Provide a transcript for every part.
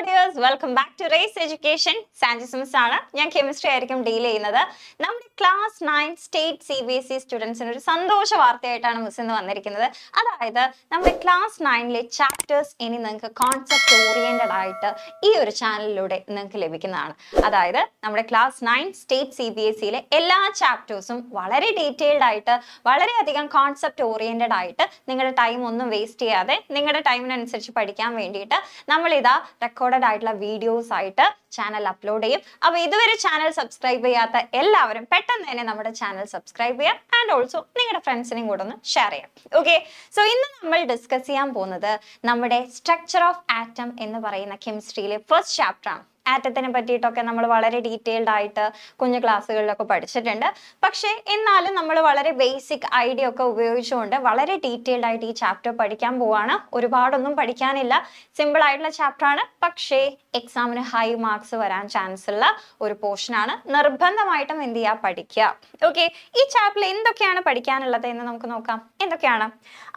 Dears, welcome back to Race Education. Sanchez miss ആണ്. ഞാൻ chemistry ആയിരിക്കും ഡീൽ ചെയ്യുന്നത്. നമ്മുടെ ക്ലാസ് 9 സ്റ്റേറ്റ് CBSE സ്റ്റുഡൻസിന് ഒരു സന്തോഷ വാർത്തയായിട്ടാണ് മിസ് ഇന്ന് വന്നിരിക്കുന്നത്. അതായത് നമ്മുടെ ക്ലാസ് 9ലെ ചാപ്റ്റേഴ്സ് ഇനി നിങ്ങൾക്ക് കോൺസെപ്റ്റ് ഓറിയന്റഡ് ആയിട്ട് ഈ ഒരു ചാനലിലൂടെ നിങ്ങൾക്ക് ലഭിക്കുന്നതാണ്. അതായത് നമ്മുടെ ക്ലാസ് 9 സ്റ്റേറ്റ് CBSEയിലെ എല്ലാ ചാപ്റ്റേഴ്സും വളരെ ഡീറ്റെയിൽഡ് ആയിട്ട്, വളരെയധികം കോൺസെപ്റ്റ് ഓറിയന്റഡ് ആയിട്ട് നിങ്ങളുടെ ടൈം ഒന്നും വേസ്റ്റ് ചെയ്യാതെ നിങ്ങളുടെ ടൈമിനനുസരിച്ച് പഠിക്കാൻ വേണ്ടിയിട്ട് നമ്മൾ ഇതാ റെക്കോർഡഡ് ആയിട്ടുള്ള വീഡിയോസ് ആയിട്ട് ചാനൽ അപ്ലോഡ് ചെയ്യും. അപ്പോൾ ഇതുവരെ ചാനൽ സബ്സ്ക്രൈബ് ചെയ്യാത്ത എല്ലാവരും പെട്ടെന്ന് തന്നെ നമ്മുടെ ചാനൽ സബ്സ്ക്രൈബ് ചെയ്യാം. ആൻഡ് ഓൾസോ നിങ്ങളുടെ ഫ്രണ്ട്സിനെയും കൂടെ ഒന്ന് ഷെയർ ചെയ്യാം. ഓക്കെ, സോ ഇന്ന് നമ്മൾ ഡിസ്കസ് ചെയ്യാൻ പോകുന്നത് നമ്മുടെ സ്ട്രക്ചർ ഓഫ് ആറ്റം എന്ന് പറയുന്ന കെമിസ്ട്രിയിലെ ഫസ്റ്റ് ചാപ്റ്റർ ആണ്. ആറ്റത്തിനെ പറ്റിയിട്ടൊക്കെ നമ്മൾ വളരെ ഡീറ്റെയിൽഡ് ആയിട്ട് കുഞ്ഞു ക്ലാസ്സുകളിലൊക്കെ പഠിച്ചിട്ടുണ്ട്. പക്ഷേ എന്നാലും നമ്മൾ വളരെ ബേസിക് ഐഡിയ ഒക്കെ ഉപയോഗിച്ചുകൊണ്ട് വളരെ ഡീറ്റെയിൽഡ് ആയിട്ട് ഈ ചാപ്റ്റർ പഠിക്കാൻ പോവാണ്. ഒരുപാടൊന്നും പഠിക്കാനില്ല, സിമ്പിൾ ആയിട്ടുള്ള ചാപ്റ്റർ ആണ്. പക്ഷേ എക്സാമിന് ഹൈ മാർക്സ് വരാൻ ചാൻസ് ഉള്ള ഒരു പോർഷൻ ആണ്. നിർബന്ധമായിട്ടും എന്ത് ചെയ്യുക, പഠിക്കുക. ഓക്കെ, ഈ ചാപ്റ്ററിൽ എന്തൊക്കെയാണ് പഠിക്കാനുള്ളത് എന്ന് നമുക്ക് നോക്കാം. എന്തൊക്കെയാണ്?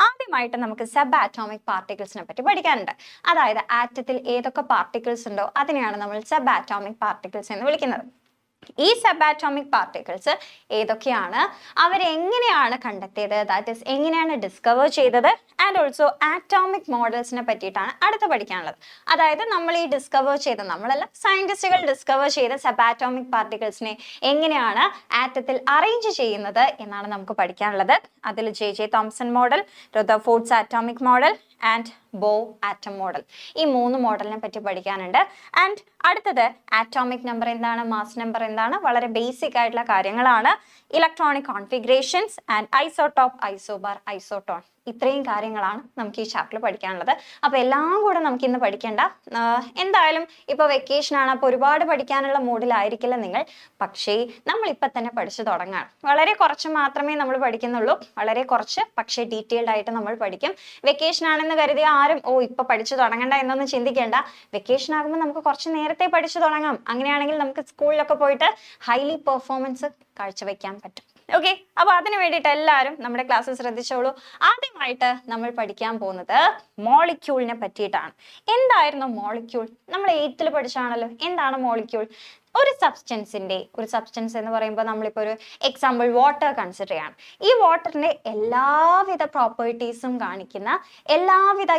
ആദ്യമായിട്ട് നമുക്ക് സബ് ആറ്റോമിക് പാർട്ടിക്കിൾസിനെ പറ്റി പഠിക്കാനുണ്ട്. അതായത് ആറ്റത്തിൽ ഏതൊക്കെ പാർട്ടിക്കിൾസ് ഉണ്ടോ അതിനെയാണ് നമ്മൾ സബ് ആറ്റോമിക് പാർട്ടിക്കിൾസ് എന്ന് വിളിക്കുന്നത്. ഈ സബ് ആറ്റോമിക് പാർട്ടിക്കിൾസ് ഏതൊക്കെയാണ്, അവരെങ്ങനെയാണ് കണ്ടെത്തിയത്, ദാറ്റ് ഈസ് എങ്ങനെയാണ് ഡിസ്കവർ ചെയ്തത്, ആൻഡ് ഓൾസോ ആറ്റോമിക് മോഡൽസിനെ പറ്റിയിട്ടാണ് അടുത്ത് പഠിക്കാനുള്ളത്. അതായത് നമ്മൾ ഈ ഡിസ്കവർ ചെയ്ത, നമ്മളല്ല സയന്റിസ്റ്റുകൾ ഡിസ്കവർ ചെയ്ത സബ് ആറ്റോമിക് പാർട്ടിക്കിൾസിനെ എങ്ങനെയാണ് ആറ്റത്തിൽ അറേഞ്ച് ചെയ്യുന്നത് എന്നാണ് നമുക്ക് പഠിക്കാനുള്ളത്. അതിൽ J.J. Thomson model, Rutherford's atomic model and Bohr atom model, ഈ 3 മോഡലിനെ പറ്റി പഠിക്കാനുണ്ട്. ആൻഡ് അടുത്തത് ആറ്റോമിക് നമ്പർ എന്താണ്, മാസ് നമ്പർ എന്താണ്, വളരെ ബേസിക് ആയിട്ടുള്ള കാര്യങ്ങളാണ്. Electronic configurations and isotope, isobar, isotone, ഇത്രയും കാര്യങ്ങളാണ് നമുക്ക് ഈ ചാപ്റ്ററിൽ പഠിക്കാനുള്ളത്. അപ്പോൾ എല്ലാം കൂടെ നമുക്ക് ഇന്ന് പഠിക്കേണ്ട. എന്തായാലും ഇപ്പോൾ വെക്കേഷൻ ആണ്, അപ്പോൾ ഒരുപാട് പഠിക്കാനുള്ള മൂഡിലായിരിക്കില്ല നിങ്ങൾ. പക്ഷേ നമ്മളിപ്പോൾ തന്നെ പഠിച്ചു തുടങ്ങാണ്. വളരെ കുറച്ച് മാത്രമേ നമ്മൾ പഠിക്കുന്നുള്ളൂ, വളരെ കുറച്ച്, പക്ഷേ ഡീറ്റെയിൽഡ് ആയിട്ട് നമ്മൾ പഠിക്കും. വെക്കേഷൻ ആണെന്ന് കരുതി ആരും ഇപ്പൊ പഠിച്ചു തുടങ്ങണ്ട എന്നൊന്നും ചിന്തിക്കേണ്ട. വെക്കേഷൻ ആകുമ്പോൾ നമുക്ക് കുറച്ച് നേരത്തെ പഠിച്ചു തുടങ്ങാം. അങ്ങനെയാണെങ്കിൽ നമുക്ക് സ്കൂളിലൊക്കെ പോയിട്ട് ഹൈലി പെർഫോമൻസ് കാഴ്ചവെക്കാൻ പറ്റും. ഓക്കെ, അപ്പൊ അതിന് വേണ്ടിയിട്ട് എല്ലാവരും നമ്മുടെ ക്ലാസ് ശ്രദ്ധിച്ചോളൂ. ആദ്യമായിട്ട് നമ്മൾ പഠിക്കാൻ പോകുന്നത് മോളിക്യൂളിനെ പറ്റിയിട്ടാണ്. എന്തായിരുന്നു മോളിക്യൂൾ? നമ്മൾ 8th പഠിച്ചാണല്ലോ. എന്താണ് മോളിക്യൂൾ? ഒരു സബ്സ്റ്റൻസ് എന്ന് പറയുമ്പോൾ നമ്മളിപ്പോൾ ഒരു എക്സാമ്പിൾ വാട്ടർ കൺസിഡർ ചെയ്യാണ്. ഈ വാട്ടറിന്റെ എല്ലാവിധ പ്രോപ്പർട്ടീസും കാണിക്കുന്ന,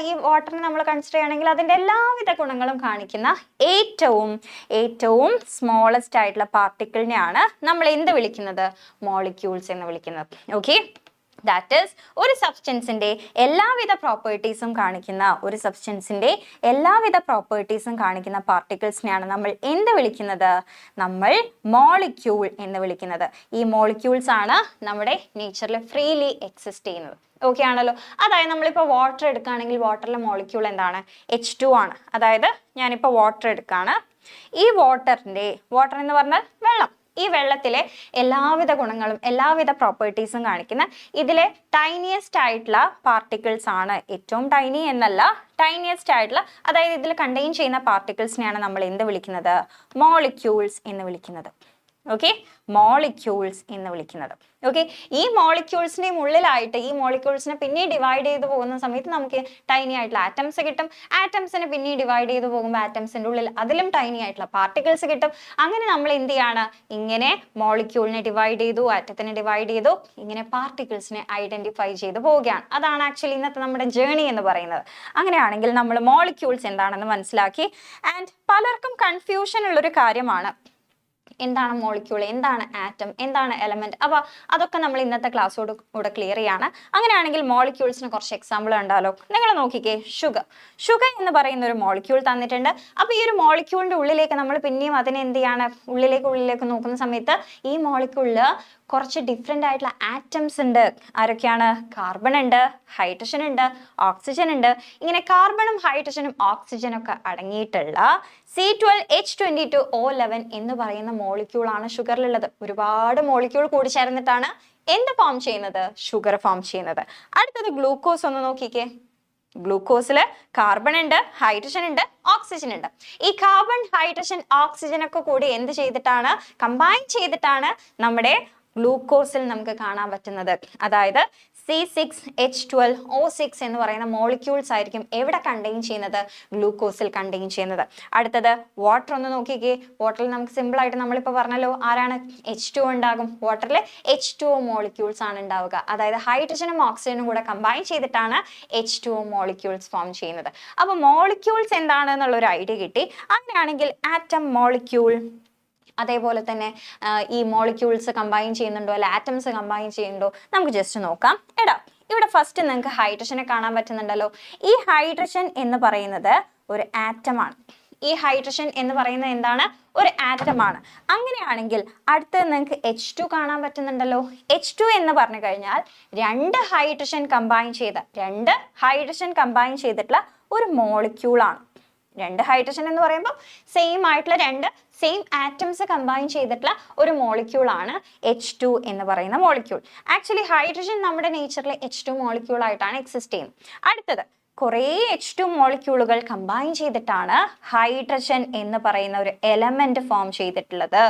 ഈ വാട്ടറിനെ നമ്മൾ കൺസിഡർ ചെയ്യുകയാണെങ്കിൽ അതിന്റെ എല്ലാവിധ ഗുണങ്ങളും കാണിക്കുന്ന ഏറ്റവും സ്മോളസ്റ്റ് ആയിട്ടുള്ള പാർട്ടിക്കിളിനെയാണ് നമ്മൾ എന്ത് വിളിക്കുന്നത്? മോളിക്യൂൾസ് എന്ന് വിളിക്കുന്നത്. ഓക്കെ, ദാറ്റ് ഈസ് ഒരു സബ്സ്റ്റൻസിന്റെ എല്ലാവിധ പ്രോപ്പർട്ടീസും കാണിക്കുന്ന പാർട്ടിക്കിൾസിനെയാണ് നമ്മൾ എന്ത് വിളിക്കുന്നത്? നമ്മൾ മോളിക്യൂൾ എന്ന് വിളിക്കുന്നത്. ഈ മോളിക്യൂൾസ് ആണ് നമ്മുടെ നേച്ചറിൽ ഫ്രീലി എക്സിസ്റ്റ് ചെയ്യുന്നത്. ഓക്കെ ആണല്ലോ. അതായത് നമ്മളിപ്പോൾ വാട്ടർ എടുക്കുകയാണെങ്കിൽ വാട്ടറിലെ മോളിക്യൂൾ എന്താണ്? H2 ആണ്. അതായത് ഞാനിപ്പോൾ വാട്ടർ എടുക്കുകയാണ്. ഈ വാട്ടർ എന്ന് പറഞ്ഞാൽ വെള്ളം. ഈ വെള്ളത്തിലെ എല്ലാവിധ ഗുണങ്ങളും എല്ലാവിധ പ്രോപ്പർട്ടീസും കാണിക്കുന്ന ഇതിലെ ടൈനിയസ്റ്റ് ആയിട്ടുള്ള പാർട്ടിക്കിൾസ് ആണ്, ഏറ്റവും ടൈനി എന്നല്ല, ടൈനിയസ്റ്റ് ആയിട്ടുള്ള, അതായത് ഇതിൽ കണ്ടെയ്ൻ ചെയ്യുന്ന പാർട്ടിക്കിൾസിനെയാണ് നമ്മൾ എന്ത് വിളിക്കുന്നത്? മോളിക്യൂൾസ് എന്ന് വിളിക്കുന്നത്. ഓക്കെ, മോളിക്യൂൾസ് എന്ന് വിളിക്കുന്നത്. ഓക്കെ, ഈ മോളിക്യൂൾസിന്റെ ഉള്ളിലായിട്ട് ഈ മോളിക്യൂൾസിനെ പിന്നെ ഡിവൈഡ് ചെയ്ത് പോകുന്ന സമയത്ത് നമുക്ക് ടൈനി ആയിട്ടുള്ള ആറ്റംസ് കിട്ടും. ആറ്റംസിനെ പിന്നെ ഡിവൈഡ് ചെയ്ത് പോകുമ്പോൾ ആറ്റംസിന്റെ ഉള്ളിൽ അതിലും ടൈനി ആയിട്ടുള്ള പാർട്ടിക്കിൾസ് കിട്ടും. അങ്ങനെ നമ്മൾ എന്ത് ചെയ്യാണ്? ഇങ്ങനെ മോളിക്യൂളിനെ ഡിവൈഡ് ചെയ്തു, ആറ്റത്തിനെ ഡിവൈഡ് ചെയ്തു, ഇങ്ങനെ പാർട്ടിക്കിൾസിനെ ഐഡന്റിഫൈ ചെയ്ത് പോവുകയാണ്. അതാണ് ആക്ച്വലി ഇന്നത്തെ നമ്മുടെ ജേർണി എന്ന് പറയുന്നത്. അങ്ങനെയാണെങ്കിൽ നമ്മൾ മോളിക്യൂൾസ് എന്താണെന്ന് മനസ്സിലാക്കി. ആൻഡ് പലർക്കും കൺഫ്യൂഷൻ ഉള്ളൊരു കാര്യമാണ്, എന്താണ് മോളിക്യൂൾ, എന്താണ് ആറ്റം, എന്താണ് എലമെന്റ്. അപ്പോൾ അതൊക്കെ നമ്മൾ ഇന്നത്തെ ക്ലാസ്സോട് കൂടെ ക്ലിയർ ചെയ്യാണ്. അങ്ങനെയാണെങ്കിൽ മോളിക്യൂൾസിന് കുറച്ച് എക്സാമ്പിൾ ഉണ്ടല്ലോ. നിങ്ങൾ നോക്കിക്കേ, ഷുഗർ എന്ന് പറയുന്ന ഒരു മോളിക്യൂൾ തന്നിട്ടുണ്ട്. അപ്പോൾ ഈ ഒരു മോളിക്യൂളിന്റെ ഉള്ളിലേക്ക് നമ്മൾ പിന്നെയും അതിനെ എന്ത് ചെയ്യാണ്? ഉള്ളിലേക്ക് നോക്കുന്ന സമയത്ത് ഈ മോളിക്യൂളിൽ കുറച്ച് ഡിഫറെൻ്റ് ആയിട്ടുള്ള ആറ്റംസ് ഉണ്ട്. ആരൊക്കെയാണ്? കാർബൺ ഉണ്ട്, ഹൈഡ്രജൻ ഉണ്ട്, ഓക്സിജൻ ഉണ്ട്. ഇങ്ങനെ കാർബണും ഹൈഡ്രജനും ഓക്സിജനും ഒക്കെ അടങ്ങിയിട്ടുള്ള C12H22O11 എന്ന് പറയുന്ന മോളിക്യൂൾ ആണ് ഷുഗറിലുള്ളത്. ഒരുപാട് മോളിക്യൂൾ കൂടി ചേർന്നിട്ടാണ് എന്ത് ഫോം ചെയ്യുന്നത്? ഷുഗർ ഫോം ചെയ്യുന്നത്. അടുത്തത് ഗ്ലൂക്കോസ് ഒന്ന് നോക്കിക്കേ. ഗ്ലൂക്കോസില് കാർബൺ ഉണ്ട്, ഹൈഡ്രജൻ ഉണ്ട്, ഓക്സിജൻ ഉണ്ട്. ഈ കാർബൺ, ഹൈഡ്രജൻ, ഓക്സിജൻ ഒക്കെ കൂടി എന്ത് ചെയ്തിട്ടാണ്? കമ്പൈൻ ചെയ്തിട്ടാണ് നമ്മുടെ ഗ്ലൂക്കോസിൽ നമുക്ക് കാണാൻ പറ്റുന്നത്. അതായത് C6H12O6 എന്ന് പറയുന്ന മോളിക്യൂൾസ് ആയിരിക്കും എവിടെ കണ്ടെയ്ൻ ചെയ്യുന്നത്? ഗ്ലൂക്കോസിൽ കണ്ടെയ്ൻ ചെയ്യുന്നത്. അടുത്തത് വാട്ടർ ഒന്ന് നോക്കിക്കേ. വാട്ടറിൽ നമുക്ക് സിമ്പിൾ ആയിട്ട് നമ്മളിപ്പോൾ പറഞ്ഞല്ലോ ആരാണ്? H2O ഉണ്ടാകും. വാട്ടറിൽ H2O മോളിക്യൂൾസ് ആണ് ഉണ്ടാവുക. അതായത് ഹൈഡ്രജനും ഓക്സിജനും കൂടെ കമ്പൈൻ ചെയ്തിട്ടാണ് H2O മോളിക്യൂൾസ് ഫോം ചെയ്യുന്നത്. അപ്പോൾ മോളിക്യൂൾസ് എന്താണെന്നുള്ള ഒരു ഐഡിയ കിട്ടി. അങ്ങനെയാണെങ്കിൽ ആറ്റം, മോളിക്യൂൾ, അതേപോലെ തന്നെ ഈ മോളിക്യൂൾസ് കമ്പൈൻ ചെയ്യുന്നുണ്ടോ അല്ലെ ആറ്റംസ് കമ്പൈൻ ചെയ്യുന്നുണ്ടോ നമുക്ക് ജസ്റ്റ് നോക്കാം. ഇവിടെ ഫസ്റ്റ് നിങ്ങൾക്ക് ഹൈഡ്രജനെ കാണാൻ പറ്റുന്നുണ്ടല്ലോ. ഈ ഹൈഡ്രജൻ എന്ന് പറയുന്നത് ഒരു ആറ്റമാണ്. ഈ ഹൈഡ്രജൻ എന്ന് പറയുന്നത് എന്താണ്? ഒരു ആറ്റമാണ്. അങ്ങനെയാണെങ്കിൽ അടുത്ത് നിങ്ങൾക്ക് H2 കാണാൻ പറ്റുന്നുണ്ടല്ലോ. H2 എന്ന് പറഞ്ഞു കഴിഞ്ഞാൽ രണ്ട് ഹൈഡ്രജൻ കമ്പൈൻ ചെയ്തിട്ടുള്ള ഒരു മോളിക്യൂളാണ്. രണ്ട് ഹൈഡ്രജൻ എന്ന് പറയുമ്പോൾ സെയിം ആയിട്ടുള്ള സെയിം ആറ്റംസ് കമ്പൈൻ ചെയ്തിട്ടുള്ള ഒരു മോളിക്യൂളാണ് H2 എന്ന് പറയുന്ന മോളിക്യൂൾ. ആക്ച്വലി ഹൈഡ്രജൻ നമ്മുടെ നേച്ചറിൽ H2 മോളിക്യൂൾ ആയിട്ടാണ് എക്സിസ്റ്റ് ചെയ്യുന്നത്. അടുത്തത് കുറേ H2 മോളിക്യൂളുകൾ കമ്പൈൻ ചെയ്തിട്ടാണ് ഹൈഡ്രജൻ എന്ന് പറയുന്ന ഒരു എലമെന്റ് ഫോം ചെയ്തിട്ടുള്ളത്.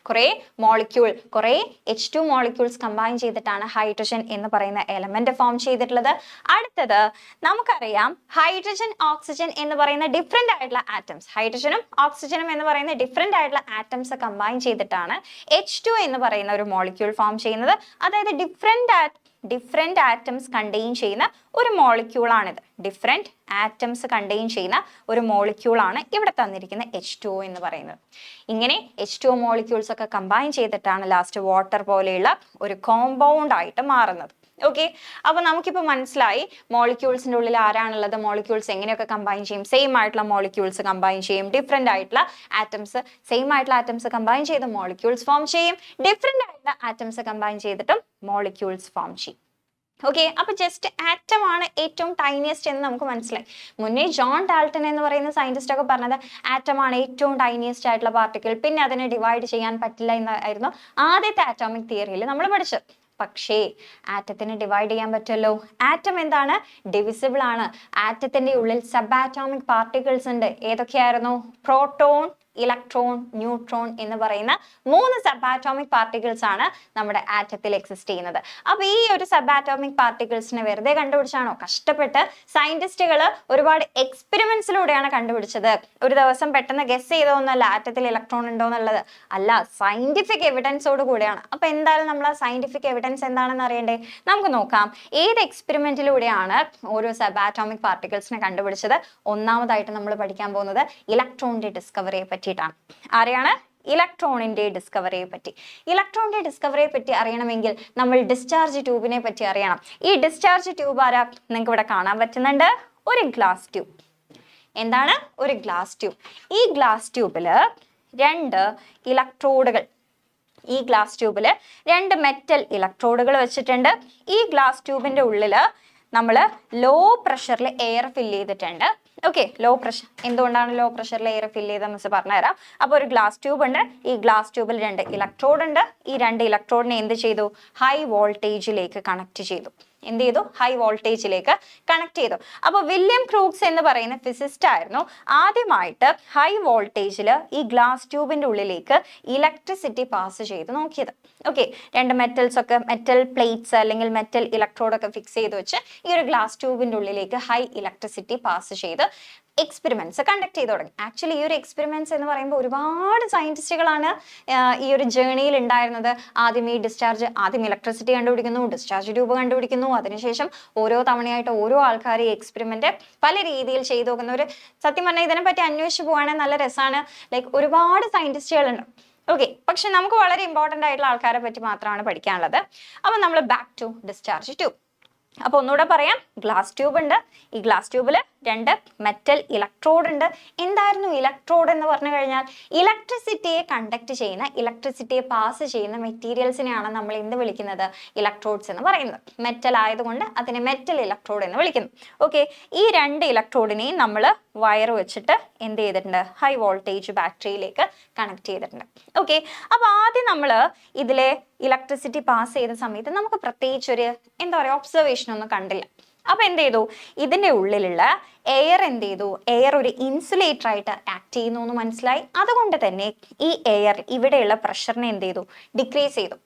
കുറേ H2 മോളിക്യൂൾസ് കമ്പൈൻ ചെയ്തിട്ടാണ് ഹൈഡ്രജൻ എന്ന് പറയുന്ന എലമെന്റ് ഫോം ചെയ്തിട്ടുള്ളത്. അടുത്തത് നമുക്കറിയാം ഹൈഡ്രജൻ, ഓക്സിജൻ എന്ന് പറയുന്ന ഡിഫറെന്റ് ആയിട്ടുള്ള ആറ്റംസ്, ഹൈഡ്രജനും ഓക്സിജനും എന്ന് പറയുന്ന ഡിഫറെന്റ് ആയിട്ടുള്ള ആറ്റംസ് കമ്പൈൻ ചെയ്തിട്ടാണ് H2 എന്ന് പറയുന്ന ഒരു മോളിക്യൂൾ ഫോം ചെയ്യുന്നത്. അതായത് ഡിഫറെന്റ് ആറ്റംസ് കണ്ടെയ്ൻ ചെയ്യുന്ന ഒരു മോളിക്യൂളാണിത്. ഡിഫറെന്റ് ആറ്റംസ് കണ്ടെയ്ൻ ചെയ്യുന്ന ഒരു മോളിക്യൂളാണ് ഇവിടെ തന്നിരിക്കുന്ന H2O എന്ന് പറയുന്നത്. ഇങ്ങനെ H2O മോളിക്യൂൾസ് ഒക്കെ കമ്പൈൻ ചെയ്തിട്ടാണ് ലാസ്റ്റ് വാട്ടർ പോലെയുള്ള ഒരു കോമ്പൗണ്ട് ആയിട്ട് മാറുന്നത്. ഓക്കെ, അപ്പൊ നമുക്കിപ്പോൾ മനസ്സിലായി മോളിക്യൂൾസിന്റെ ഉള്ളിൽ ആരാണുള്ളത്, മോളിക്യൂൾസ് എങ്ങനെയൊക്കെ കമ്പൈൻ ചെയ്യും. സെയിം ആയിട്ടുള്ള മോളിക്യൂൾസ് കമ്പൈൻ ചെയ്യും, ഡിഫറെന്റ് ആയിട്ടുള്ള ആറ്റംസ്, സെയിം ആയിട്ടുള്ള ആറ്റംസ് കമ്പൈൻ ചെയ്ത് മോളിക്യൂൾസ് ഫോം ചെയ്യും, ഡിഫറെന്റ് ആയിട്ടുള്ള ആറ്റംസ് കമ്പൈൻ ചെയ്തിട്ടും മോളിക്യൂൾസ് ഫോം ചെയ്യും. ഓക്കെ, അപ്പൊ ജസ്റ്റ് ആറ്റം ആണ് ഏറ്റവും ടൈനിയസ്റ്റ് എന്ന് നമുക്ക് മനസ്സിലായി. മുന്നേ ജോൺ ഡാൾട്ടൺ എന്ന് പറയുന്ന സയന്റിസ്റ്റ് ഒക്കെ പറഞ്ഞത് ആറ്റം ആണ് ഏറ്റവും ടൈനിയസ്റ്റ് ആയിട്ടുള്ള പാർട്ടിക്കിൾ, പിന്നെ അതിനെ ഡിവൈഡ് ചെയ്യാൻ പറ്റില്ല എന്നായിരുന്നു ആദ്യത്തെ ആറ്റോമിക് തിയറിയിൽ നമ്മൾ പഠിച്ചത്. പക്ഷേ ആറ്റത്തിനെ ഡിവൈഡ് ചെയ്യാൻ പറ്റുമല്ലോ. ആറ്റം എന്താണ്? ഡിവിസിബിൾ ആണ്. ആറ്റത്തിന്റെ ഉള്ളിൽ സബ് ആറ്റോമിക് പാർട്ടിക്കിൾസ് ഉണ്ട്. ഏതൊക്കെയായിരുന്നു? പ്രോട്ടോൺ, ഇലക്ട്രോൺ, ന്യൂട്രോൺ എന്ന് പറയുന്ന 3 സബ് ആറ്റോമിക് പാർട്ടിക്കിൾസ് ആണ് നമ്മുടെ ആറ്റത്തിൽ എക്സിസ്റ്റ് ചെയ്യുന്നത്. അപ്പൊ ഈ ഒരു സബ് ആറ്റോമിക് പാർട്ടിക്കിൾസിനെ വെറുതെ കണ്ടുപിടിച്ചാണോ? കഷ്ടപ്പെട്ട് സയന്റിസ്റ്റുകൾ ഒരുപാട് എക്സ്പെരിമെന്റ്സിലൂടെയാണ് കണ്ടുപിടിച്ചത്. ഒരു ദിവസം പെട്ടെന്ന് ഗസ് ചെയ്തോന്നല്ല ആറ്റത്തിൽ ഇലക്ട്രോൺ ഉണ്ടോ എന്നുള്ളത്. അല്ല, സയന്റിഫിക് എവിഡൻസോട് കൂടെയാണ്. അപ്പൊ എന്തായാലും നമ്മൾ ആ സയന്റിഫിക് എവിഡൻസ് എന്താണെന്ന് അറിയണ്ടേ? നമുക്ക് നോക്കാം ഏത് എക്സ്പെരിമെന്റിലൂടെയാണ് ഓരോ സബ് ആറ്റോമിക് പാർട്ടിക്കിൾസിനെ കണ്ടുപിടിച്ചത്. ഒന്നാമതായിട്ട് നമ്മൾ പഠിക്കാൻ പോകുന്നത് ഇലക്ട്രോണിന്റെ ഡിസ്കവറിയെ പറ്റിയിട്ടാണ്. ആരെയാണ്? ഇലക്ട്രോണിന്റെ ഡിസ്കവറിയെ പറ്റി. ഇലക്ട്രോണിന്റെ ഡിസ്കവറിയെ പറ്റി അറിയണമെങ്കിൽ നമ്മൾ ഡിസ്ചാർജ് ട്യൂബിനെ പറ്റി അറിയണം. ഈ ഡിസ്ചാർജ് ട്യൂബ് ആരാ? നിങ്ങൾക്ക് ഇവിടെ കാണാൻ പറ്റുന്നുണ്ട്, ഒരു ഗ്ലാസ് ട്യൂബ്. എന്താണ്? ഒരു ഗ്ലാസ് ട്യൂബ്. ഈ ഗ്ലാസ് ട്യൂബില് 2 ഇലക്ട്രോഡുകൾ, ഈ ഗ്ലാസ് ട്യൂബില് 2 മെറ്റൽ ഇലക്ട്രോഡുകൾ വെച്ചിട്ടുണ്ട്. ഈ ഗ്ലാസ് ട്യൂബിന്റെ ഉള്ളില് നമ്മൾ ലോ പ്രഷറിൽ എയർ ഫില്ല് ചെയ്തിട്ടുണ്ട്. Okay, low pressure. എന്തുകൊണ്ടാണ് ലോ പ്രഷറിൽ എയർ ഫില്ല് ചെയ്ത മിസ് പറഞ്ഞുതരാം. അപ്പോൾ ഒരു ഗ്ലാസ് ട്യൂബ് ഉണ്ട്. ഈ ഗ്ലാസ് ട്യൂബിൽ 2 ഇലക്ട്രോഡ് ഉണ്ട്. ഈ 2 ഇലക്ട്രോഡിനെ എന്ത് ചെയ്തു? ഹൈ വോൾട്ടേജിലേക്ക് കണക്ട് ചെയ്തു. എന്ത് ചെയ്തു? ഹൈ വോൾട്ടേജിലേക്ക് കണക്ട് ചെയ്തു. അപ്പോൾ വില്യം ക്രൂക്സ് എന്ന് പറയുന്ന ഫിസിസ്റ്റ് ആയിരുന്നു ആദ്യമായിട്ട് ഹൈ വോൾട്ടേജിൽ ഈ ഗ്ലാസ് ട്യൂബിന്റെ ഉള്ളിലേക്ക് ഇലക്ട്രിസിറ്റി പാസ് ചെയ്ത് നോക്കിയത്. ഓക്കെ, 2 മെറ്റൽസ് ഒക്കെ, മെറ്റൽ പ്ലേറ്റ്സ് അല്ലെങ്കിൽ മെറ്റൽ ഇലക്ട്രോഡ് ഒക്കെ ഫിക്സ് ചെയ്ത് വെച്ച് ഈ ഒരു ഗ്ലാസ് ട്യൂബിന്റെ ഉള്ളിലേക്ക് ഹൈ ഇലക്ട്രിസിറ്റി പാസ് ചെയ്ത് എക്സ്പെരിമെന്റ്സ് കണ്ടക്ട് ചെയ്ത് തുടങ്ങി. ആക്ച്വലി ഈ ഒരു എക്സ്പെരിമെന്റ്സ് എന്ന് പറയുമ്പോൾ ഒരുപാട് സയന്റിസ്റ്റുകളാണ് ഈ ഒരു ജേർണിയിൽ ഉണ്ടായിരുന്നത്. ആദ്യം ഇലക്ട്രിസിറ്റി കണ്ടുപിടിക്കുന്നു, ഡിസ്ചാർജ് ട്യൂബ് കണ്ടുപിടിക്കുന്നു, അതിനുശേഷം ഓരോ തവണയായിട്ട് ഓരോ ആൾക്കാർ ഈ എക്സ്പെരിമെന്റ് പല രീതിയിൽ ചെയ്തു നോക്കുന്ന ഒരു, സത്യം പറഞ്ഞാൽ ഇതിനെ പറ്റി അന്വേഷിച്ച് പോവാണെങ്കിൽ നല്ല രസമാണ്. ലൈക്ക് ഒരുപാട് സയന്റിസ്റ്റുകളുണ്ട്. ഓക്കെ, പക്ഷെ നമുക്ക് വളരെ ഇമ്പോർട്ടൻ്റ് ആയിട്ടുള്ള ആൾക്കാരെ പറ്റി മാത്രമാണ് പഠിക്കാനുള്ളത്. അപ്പൊ നമ്മൾ ബാക്ക് ടു ഡിസ്ചാർജ് ട്യൂബ്. അപ്പൊ ഒന്നുകൂടെ പറയാം, ഗ്ലാസ് ട്യൂബ് ഉണ്ട്. ഈ ഗ്ലാസ് ട്യൂബിൽ 2 മെറ്റൽ ഇലക്ട്രോഡ് ഉണ്ട്. എന്തായിരുന്നു ഇലക്ട്രോഡ് എന്ന് പറഞ്ഞു കഴിഞ്ഞാൽ? ഇലക്ട്രിസിറ്റിയെ കണ്ടക്ട് ചെയ്യുന്ന, ഇലക്ട്രിസിറ്റിയെ പാസ് ചെയ്യുന്ന മെറ്റീരിയൽസിനെയാണ് നമ്മൾ എന്ത് വിളിക്കുന്നത്? ഇലക്ട്രോഡ്സ് എന്ന് പറയുന്നത്. മെറ്റൽ ആയതുകൊണ്ട് അതിനെ മെറ്റൽ ഇലക്ട്രോഡ് എന്ന് വിളിക്കുന്നു. ഓക്കെ, ഈ 2 ഇലക്ട്രോഡിനെയും നമ്മൾ വയർ വെച്ചിട്ട് എന്ത് ചെയ്തിട്ടുണ്ട്? ഹൈ വോൾട്ടേജ് ബാറ്ററിയിലേക്ക് കണക്ട് ചെയ്തിട്ടുണ്ട്. ഓക്കെ, അപ്പൊ ആദ്യം നമ്മൾ ഇതിലെ ഇലക്ട്രിസിറ്റി പാസ് ചെയ്ത സമയത്ത് നമുക്ക് പ്രത്യേകിച്ച് ഒരു എന്താ പറയുക ഒബ്സർവേഷൻ ഒന്നും കണ്ടില്ല. അപ്പൊ എന്ത് ചെയ്തു? ഇതിന്റെ ഉള്ളിലുള്ള എയർ എന്ത് ചെയ്തു, എയർ ഒരു ഇൻസുലേറ്റർ ആയിട്ട് ആക്ട് ചെയ്യുന്നു എന്ന് മനസ്സിലായി. അതുകൊണ്ട് തന്നെ ഈ എയർ ഇവിടെയുള്ള പ്രഷറിനെ എന്ത് ചെയ്തു, ഡിക്രീസ് ചെയ്തു.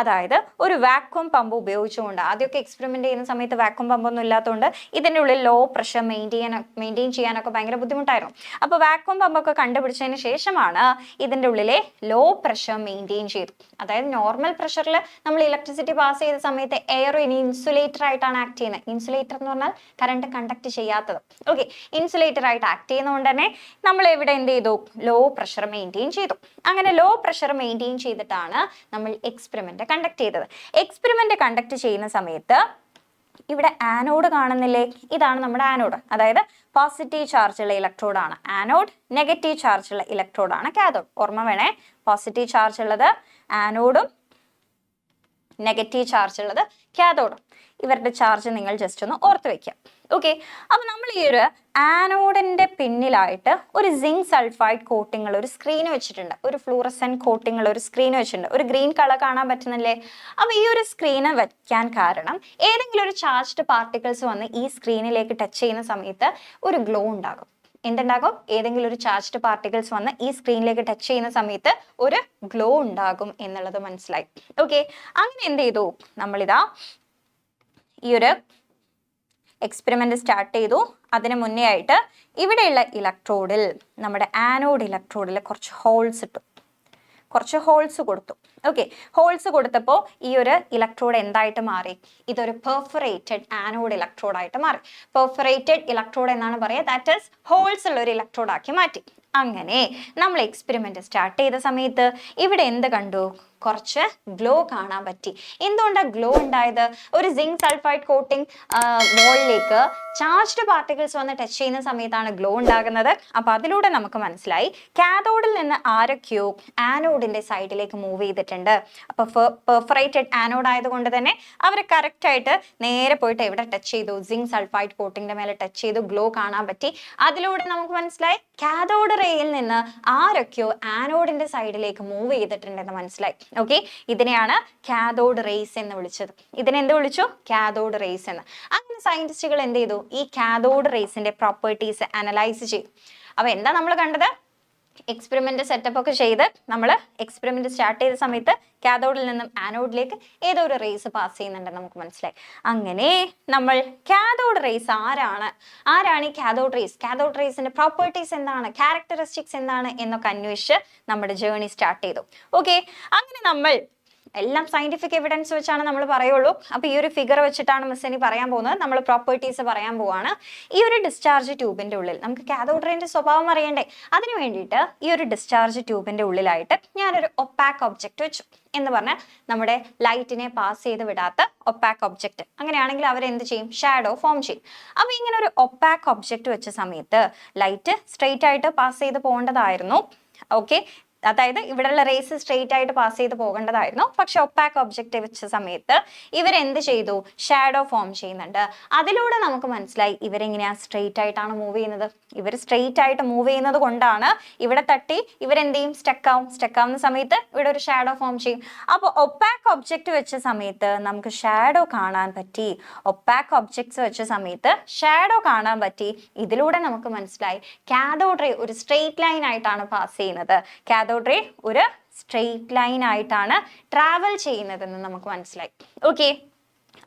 അതായത് ഒരു വാക്വം പമ്പ് ഉപയോഗിച്ചുകൊണ്ട്, ആദ്യമൊക്കെ എക്സ്പെരിമെന്റ് ചെയ്യുന്ന സമയത്ത് വാക്വം പമ്പൊന്നും ഇല്ലാത്തതുകൊണ്ട് ഇതിൻ്റെ ഉള്ളിൽ ലോ പ്രഷർ മെയിൻറ്റെയിൻ ചെയ്യാനൊക്കെ ഭയങ്കര ബുദ്ധിമുട്ടായിരുന്നു. അപ്പോൾ വാക്വം പമ്പൊക്കെ കണ്ടുപിടിച്ചതിന് ശേഷമാണ് ഇതിൻ്റെ ഉള്ളിലെ ലോ പ്രഷർ മെയിൻറ്റെയിൻ ചെയ്തു. അതായത് നോർമൽ പ്രഷറിൽ നമ്മൾ ഇലക്ട്രിസിറ്റി പാസ് ചെയ്ത സമയത്ത് എയർ ഇനി ഇൻസുലേറ്റർ ആയിട്ടാണ് ആക്ട് ചെയ്യുന്നത്. ഇൻസുലേറ്റർ എന്ന് പറഞ്ഞാൽ കറണ്ട് കണ്ടക്ട് ചെയ്യാത്തത്. ഓക്കെ, ഇൻസുലേറ്റർ ആയിട്ട് ആക്ട് ചെയ്യുന്നതുകൊണ്ട് തന്നെ നമ്മൾ ഇവിടെ എന്ത് ചെയ്തു, ലോ പ്രഷർ മെയിൻറ്റെയിൻ ചെയ്തു. അങ്ങനെ ലോ പ്രഷർ മെയിൻറ്റെയിൻ ചെയ്തിട്ടാണ് നമ്മൾ എക്സ്പെരിമെന്റ് കണ്ടക്ട് ചെയ്തത്. എക്സ്പെരിമെന്റ് കണ്ടക്ട് ചെയ്യുന്ന സമയത്ത് ഇവിടെ ആനോഡ് കാണുന്നില്ലേ, ഇതാണ് നമ്മുടെ ആനോഡ്. അതായത് പോസിറ്റീവ് ചാർജുള്ള ഇലക്ട്രോഡാണ് ആനോഡ്, നെഗറ്റീവ് ചാർജുള്ള ഇലക്ട്രോഡാണ് കാഥോഡ്. ഓർമ്മ വേണേ, പോസിറ്റീവ് ചാർജ് ഉള്ളത് ആനോഡും നെഗറ്റീവ് ചാർജ് ഉള്ളത് കാഥോഡും. ഇവരുടെ ചാർജ് നിങ്ങൾ ജസ്റ്റ് ഒന്ന് ഓർത്ത് വെക്കുക. ഓക്കെ, അപ്പൊ നമ്മൾ ഈ ഒരു ആനോഡിന്റെ പിന്നിലായിട്ട് ഒരു സിങ്ക് സൾഫൈഡ് കോട്ടിംഗ് ഉള്ള ഒരു സ്ക്രീൻ വെച്ചിട്ടുണ്ട്, ഒരു ഫ്ലൂറസെന്റ് കോട്ടിംഗ് ഉള്ള ഒരു സ്ക്രീൻ വെച്ചിട്ടുണ്ട്. ഒരു ഗ്രീൻ കളർ കാണാൻ പറ്റുന്നില്ലേ? അപ്പൊ ഈ ഒരു സ്ക്രീന് വെക്കാൻ കാരണം ഏതെങ്കിലും ഒരു ചാർജ്ഡ് പാർട്ടിക്കിൾസ് വന്ന് ഈ സ്ക്രീനിലേക്ക് ടച്ച് ചെയ്യുന്ന സമയത്ത് ഒരു ഗ്ലോ ഉണ്ടാകും. എന്തുണ്ടാകും? ഏതെങ്കിലും ഒരു ചാർജ്ഡ് പാർട്ടിക്കിൾസ് വന്ന് ഈ സ്ക്രീനിലേക്ക് ടച്ച് ചെയ്യുന്ന സമയത്ത് ഒരു ഗ്ലോ ഉണ്ടാകും എന്നുള്ളത് മനസ്സിലായി. ഓക്കെ, അങ്ങനെ എന്ത് ചെയ്തു, നമ്മളിതാ ഈ ഒരു എക്സ്പെരിമെന്റ് സ്റ്റാർട്ട് ചെയ്തു. അതിന് മുന്നേ ആയിട്ട് ഇവിടെയുള്ള ഇലക്ട്രോഡിൽ, നമ്മുടെ ആനോഡ് ഇലക്ട്രോഡിൽ കുറച്ച് ഹോൾസ് കൊടുത്തു. ഓക്കെ, ഹോൾസ് കൊടുത്തപ്പോൾ ഈ ഒരു ഇലക്ട്രോഡ് എന്തായിട്ട് മാറി? ഇതൊരു പെർഫറേറ്റഡ് ആനോഡ് ഇലക്ട്രോഡായിട്ട് മാറി. പെർഫറേറ്റഡ് ഇലക്ട്രോഡ് എന്നാണ് പറയുക, ദാറ്റ് ഈസ് ഹോൾസ് ഉള്ള ഒരു ഇലക്ട്രോഡ് ആക്കി മാറ്റി. അങ്ങനെ നമ്മൾ എക്സ്പെരിമെന്റ് സ്റ്റാർട്ട് ചെയ്ത സമയത്ത് ഇവിടെ എന്ത് കണ്ടു? കുറച്ച് ഗ്ലോ കാണാൻ പറ്റി. എന്തുകൊണ്ടാണ് ഗ്ലോ ഉണ്ടായത്? ഒരു സിങ്ക് സൾഫൈഡ് കോട്ടിംഗ് വോളിലേക്ക് ചാർജ്ഡ് പാർട്ടിക്കിൾസ് വന്ന് ടച്ച് ചെയ്യുന്ന സമയത്താണ് ഗ്ലോ ഉണ്ടാകുന്നത്. അപ്പൊ അതിലൂടെ നമുക്ക് മനസ്സിലായി കാഥോഡിൽ നിന്ന് ആരൊക്കെയോ ആനോഡിന്റെ സൈഡിലേക്ക് മൂവ് ചെയ്തിട്ടുണ്ട്. അപ്പൊ പെർഫറേറ്റഡ് ആനോഡ് ആയതുകൊണ്ട് തന്നെ അവർ കറക്റ്റ് ആയിട്ട് നേരെ പോയിട്ട് എവിടെ ടച്ച് ചെയ്തു? സിങ്ക് സൾഫൈഡ് കോട്ടിങ്ങിന്റെ മേലെ ടച്ച് ചെയ്തു, ഗ്ലോ കാണാൻ പറ്റി. അതിലൂടെ നമുക്ക് മനസ്സിലായി കാഥോഡ് റേയിൽ നിന്ന് ആരൊക്കെയോ ആനോഡിന്റെ സൈഡിലേക്ക് മൂവ് ചെയ്തിട്ടുണ്ടെന്ന് മനസ്സിലായി. ഓക്കെ, ഇതിനെയാണ് കാഥോഡ് റേസ് എന്ന് വിളിച്ചത്. ഇതിനെന്ത് വിളിച്ചു? കാഥോഡ് റേസ് എന്ന്. അങ്ങനെ സയന്റിസ്റ്റുകൾ എന്ത് ചെയ്തു? ഈ കാഥോഡ് റേസിന്റെ പ്രോപ്പർട്ടീസ് അനലൈസ് ചെയ്തു. അപ്പൊ എന്താ നമ്മൾ കണ്ടത്? എക്സ്പെരിമെന്റ് സെറ്റപ്പ് ഒക്കെ ചെയ്ത് നമ്മൾ എക്സ്പെരിമെന്റ് സ്റ്റാർട്ട് ചെയ്ത സമയത്ത് കാഥോഡിൽ നിന്നും ആനോഡിലേക്ക് ഏതോ ഒരു റേസ് പാസ് ചെയ്യുന്നുണ്ടെന്ന് നമുക്ക് മനസ്സിലായി. അങ്ങനെ നമ്മൾ കാഥോഡ് റേസ് ആരാണ് ഈ കാഥോഡ് റേസ്, കാഥോഡ് റേസിന്റെ പ്രോപ്പർട്ടീസ് എന്താണ്, ക്യാരക്ടറിസ്റ്റിക്സ് എന്താണ് എന്നൊക്കെ അന്വേഷിച്ച് നമ്മുടെ ജേർണി സ്റ്റാർട്ട് ചെയ്തു. ഓക്കെ, അങ്ങനെ നമ്മൾ എല്ലാം സയന്റിഫിക് എവിഡൻസ് വെച്ചാണ് നമ്മൾ പറയുള്ളൂ. അപ്പൊ ഈ ഒരു ഫിഗർ വെച്ചിട്ടാണ് മിസ് ഇനി പറയാൻ പോകുന്നത്. നമ്മൾ പ്രോപ്പർട്ടീസ് പറയാൻ പോവാണ്. ഈ ഒരു ഡിസ്ചാർജ് ട്യൂബിന്റെ ഉള്ളിൽ നമുക്ക് കാഥോഡ് റേന്റെ സ്വഭാവം അറിയണ്ടേ? അതിന് വേണ്ടിയിട്ട് ഈ ഒരു ഡിസ്ചാർജ് ട്യൂബിന്റെ ഉള്ളിലായിട്ട് ഞാനൊരു ഒപ്പാക്ക് ഒബ്ജക്റ്റ് വെച്ചു. എന്ന് പറഞ്ഞാൽ നമ്മുടെ ലൈറ്റിനെ പാസ് ചെയ്ത് വിടാത്ത ഒപ്പാക്ക് ഒബ്ജക്റ്റ്. അങ്ങനെയാണെങ്കിൽ അവരെന്ത് ചെയ്യും? ഷാഡോ ഫോം ചെയ്യും. അപ്പൊ ഇങ്ങനെ ഒരു ഒപ്പാക്ക് ഒബ്ജക്റ്റ് വെച്ച സമയത്ത് ലൈറ്റ് സ്ട്രെയിറ്റ് ആയിട്ട് പാസ് ചെയ്ത് പോകേണ്ടതായിരുന്നു. ഓക്കെ, അതായത് ഇവിടെയുള്ള റേസ് സ്ട്രെയിറ്റ് ആയിട്ട് പാസ് ചെയ്ത് പോകേണ്ടതായിരുന്നു. പക്ഷെ ഒപ്പാക്ക് ഒബ്ജക്റ്റ് വെച്ച സമയത്ത് ഇവരെന്ത് ചെയ്തു? ഷാഡോ ഫോം ചെയ്യുന്നുണ്ട്. അതിലൂടെ നമുക്ക് മനസ്സിലായി ഇവരെങ്ങനെയാ സ്ട്രെയിറ്റ് ആയിട്ടാണ് മൂവ് ചെയ്യുന്നത്. ഇവർ സ്ട്രെയിറ്റ് ആയിട്ട് മൂവ് ചെയ്യുന്നത് കൊണ്ടാണ് ഇവിടെ തട്ടി ഇവരെന്ത് ചെയ്യും? സ്റ്റക്കാവുന്ന സമയത്ത് ഇവിടെ ഒരു ഷാഡോ ഫോം ചെയ്യും. അപ്പോൾ ഒപ്പാക്ക് ഒബ്ജക്റ്റ് വെച്ച സമയത്ത് നമുക്ക് ഷാഡോ കാണാൻ പറ്റി. ഒപ്പാക്ക് ഒബ്ജക്ട്സ് വെച്ച സമയത്ത് ഷാഡോ കാണാൻ പറ്റി. ഇതിലൂടെ നമുക്ക് മനസ്സിലായി കാഥോഡ് റേ ഒരു സ്ട്രെയിറ്റ് ലൈൻ ആയിട്ടാണ് പാസ് ചെയ്യുന്നത്. കാഥോഡ് റേ ഒരു സ്ട്രെയിറ്റ് ലൈൻ ആയിട്ടാണ് ട്രാവൽ ചെയ്യുന്നതെന്ന് നമുക്ക് മനസ്സിലായി. ഓക്കെ,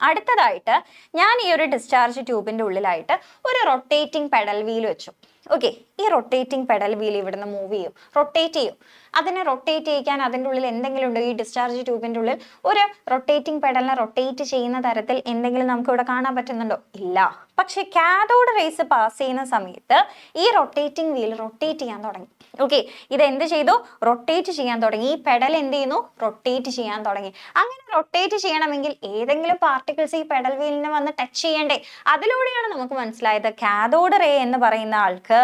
അടുത്തതായിട്ട് ഞാൻ ഈ ഒരു ഡിസ്ചാർജ് ട്യൂബിന്റെ ഉള്ളിലായിട്ട് ഒരു റൊട്ടേറ്റിംഗ് പെഡൽ വീൽ വെച്ചു. ഓക്കെ, ഈ റൊട്ടേറ്റിംഗ് പെഡൽ വീൽ ഇവിടുന്ന് മൂവ് ചെയ്യും, റൊട്ടേറ്റ് ചെയ്യും. അതിനെ റൊട്ടേറ്റ് ചെയ്യിക്കാൻ അതിൻ്റെ ഉള്ളിൽ എന്തെങ്കിലും ഉണ്ടോ? ഈ ഡിസ്ചാർജ് ട്യൂബിന്റെ ഉള്ളിൽ ഒരു റൊട്ടേറ്റിംഗ് പെഡലിനെ റൊട്ടേറ്റ് ചെയ്യുന്ന തരത്തിൽ എന്തെങ്കിലും നമുക്ക് ഇവിടെ കാണാൻ പറ്റുന്നുണ്ടോ? ഇല്ല. പക്ഷെ കാഥോഡ് റേസ് പാസ് ചെയ്യുന്ന സമയത്ത് ഈ റൊട്ടേറ്റിംഗ് വീൽ റൊട്ടേറ്റ് ചെയ്യാൻ തുടങ്ങി. ഓക്കെ, ഇത് എന്ത് ചെയ്തു? റൊട്ടേറ്റ് ചെയ്യാൻ തുടങ്ങി. ഈ പെഡൽ എന്ത് ചെയ്യുന്നു? റൊട്ടേറ്റ് ചെയ്യാൻ തുടങ്ങി. അങ്ങനെ റൊട്ടേറ്റ് ചെയ്യണമെങ്കിൽ ഏതെങ്കിലും പാർട്ടിക്കിൾസ് ഈ പെഡൽ വീലിനെ വന്ന് ടച്ച് ചെയ്യണ്ടേ? അതിലൂടെയാണ് നമുക്ക് മനസ്സിലായത് കാഥോഡ് റേ എന്ന് പറയുന്ന ആൾക്ക്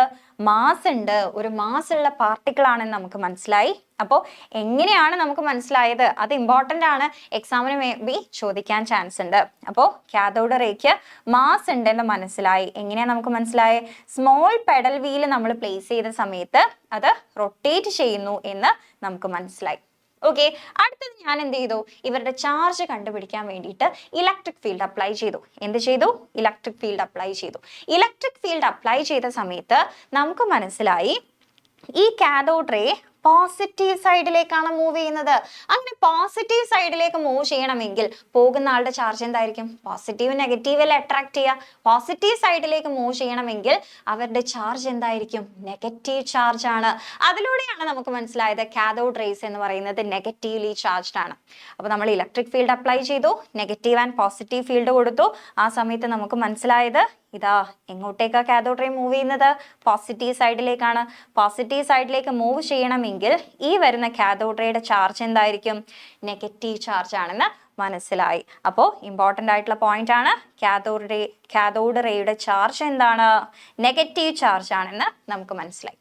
മാസ് ഉണ്ട്, ഒരു മാസ് ഉള്ള പാർട്ടിക്കിൾ ആണെന്ന് നമുക്ക് മനസ്സിലായി. അപ്പോൾ എങ്ങനെയാണ് നമുക്ക് മനസ്സിലായത്? അത് ഇമ്പോർട്ടൻ്റ് ആണ്, എക്സാമിന് മേ ബി ചോദിക്കാൻ ചാൻസ് ഉണ്ട്. അപ്പോൾ കാഥോഡ് റേക്ക് മാസ് ഉണ്ടെന്ന് മനസ്സിലായി. എങ്ങനെയാണ് നമുക്ക് മനസ്സിലായത്? സ്മോൾ പെഡൽ വീല് നമ്മൾ പ്ലേസ് ചെയ്ത സമയത്ത് അത് റൊട്ടേറ്റ് ചെയ്യുന്നു എന്ന് നമുക്ക് മനസ്സിലായി. ഓക്കെ, അടുത്തത് ഞാൻ എന്ത് ചെയ്തു, ഇവരുടെ ചാർജ് കണ്ടുപിടിക്കാൻ വേണ്ടിയിട്ട് ഇലക്ട്രിക് ഫീൽഡ് അപ്ലൈ ചെയ്തു. എന്ത് ചെയ്തു? ഇലക്ട്രിക് ഫീൽഡ് അപ്ലൈ ചെയ്തു. ഇലക്ട്രിക് ഫീൽഡ് അപ്ലൈ ചെയ്ത സമയത്ത് നമുക്ക് മനസ്സിലായി ഈ കാഥോഡ് റേ പോസിറ്റീവ് സൈഡിലേക്കാണ് മൂവ് ചെയ്യുന്നത്. അങ്ങനെ പോസിറ്റീവ് സൈഡിലേക്ക് മൂവ് ചെയ്യണമെങ്കിൽ പോകുന്ന ആളുടെ ചാർജ് എന്തായിരിക്കും? പോസിറ്റീവ് നെഗറ്റീവ് അല്ലേ അട്രാക്ട് ചെയ്യുക. പോസിറ്റീവ് സൈഡിലേക്ക് മൂവ് ചെയ്യണമെങ്കിൽ അവരുടെ ചാർജ് എന്തായിരിക്കും? നെഗറ്റീവ് ചാർജ് ആണ്. അതിലൂടെയാണ് നമുക്ക് മനസ്സിലായത് കാഥോഡ് റേസ് എന്ന് പറയുന്നത് നെഗറ്റീവ്ലി ചാർജ്ഡ് ആണ്. അപ്പോൾ നമ്മൾ ഇലക്ട്രിക് ഫീൽഡ് അപ്ലൈ ചെയ്തു, നെഗറ്റീവ് ആൻഡ് പോസിറ്റീവ് ഫീൽഡ് കൊടുത്തു. ആ സമയത്ത് നമുക്ക് മനസ്സിലായത് ഇതാ എങ്ങോട്ടേക്കാ കാഥോഡ് റേ മൂവ് ചെയ്യുന്നത്? പോസിറ്റീവ് സൈഡിലേക്കാണ്. പോസിറ്റീവ് സൈഡിലേക്ക് മൂവ് ചെയ്യണമെങ്കിൽ ഈ വരുന്ന കാഥോഡ് റേയുടെ ചാർജ് എന്തായിരിക്കും? നെഗറ്റീവ് ചാർജ് ആണെന്ന് മനസ്സിലായി. അപ്പോൾ ഇമ്പോർട്ടൻ്റ് ആയിട്ടുള്ള പോയിന്റ് ആണ്, കാഥോഡ് റേയുടെ ചാർജ് എന്താണ്? നെഗറ്റീവ് ചാർജ് ആണെന്ന് നമുക്ക് മനസ്സിലായി.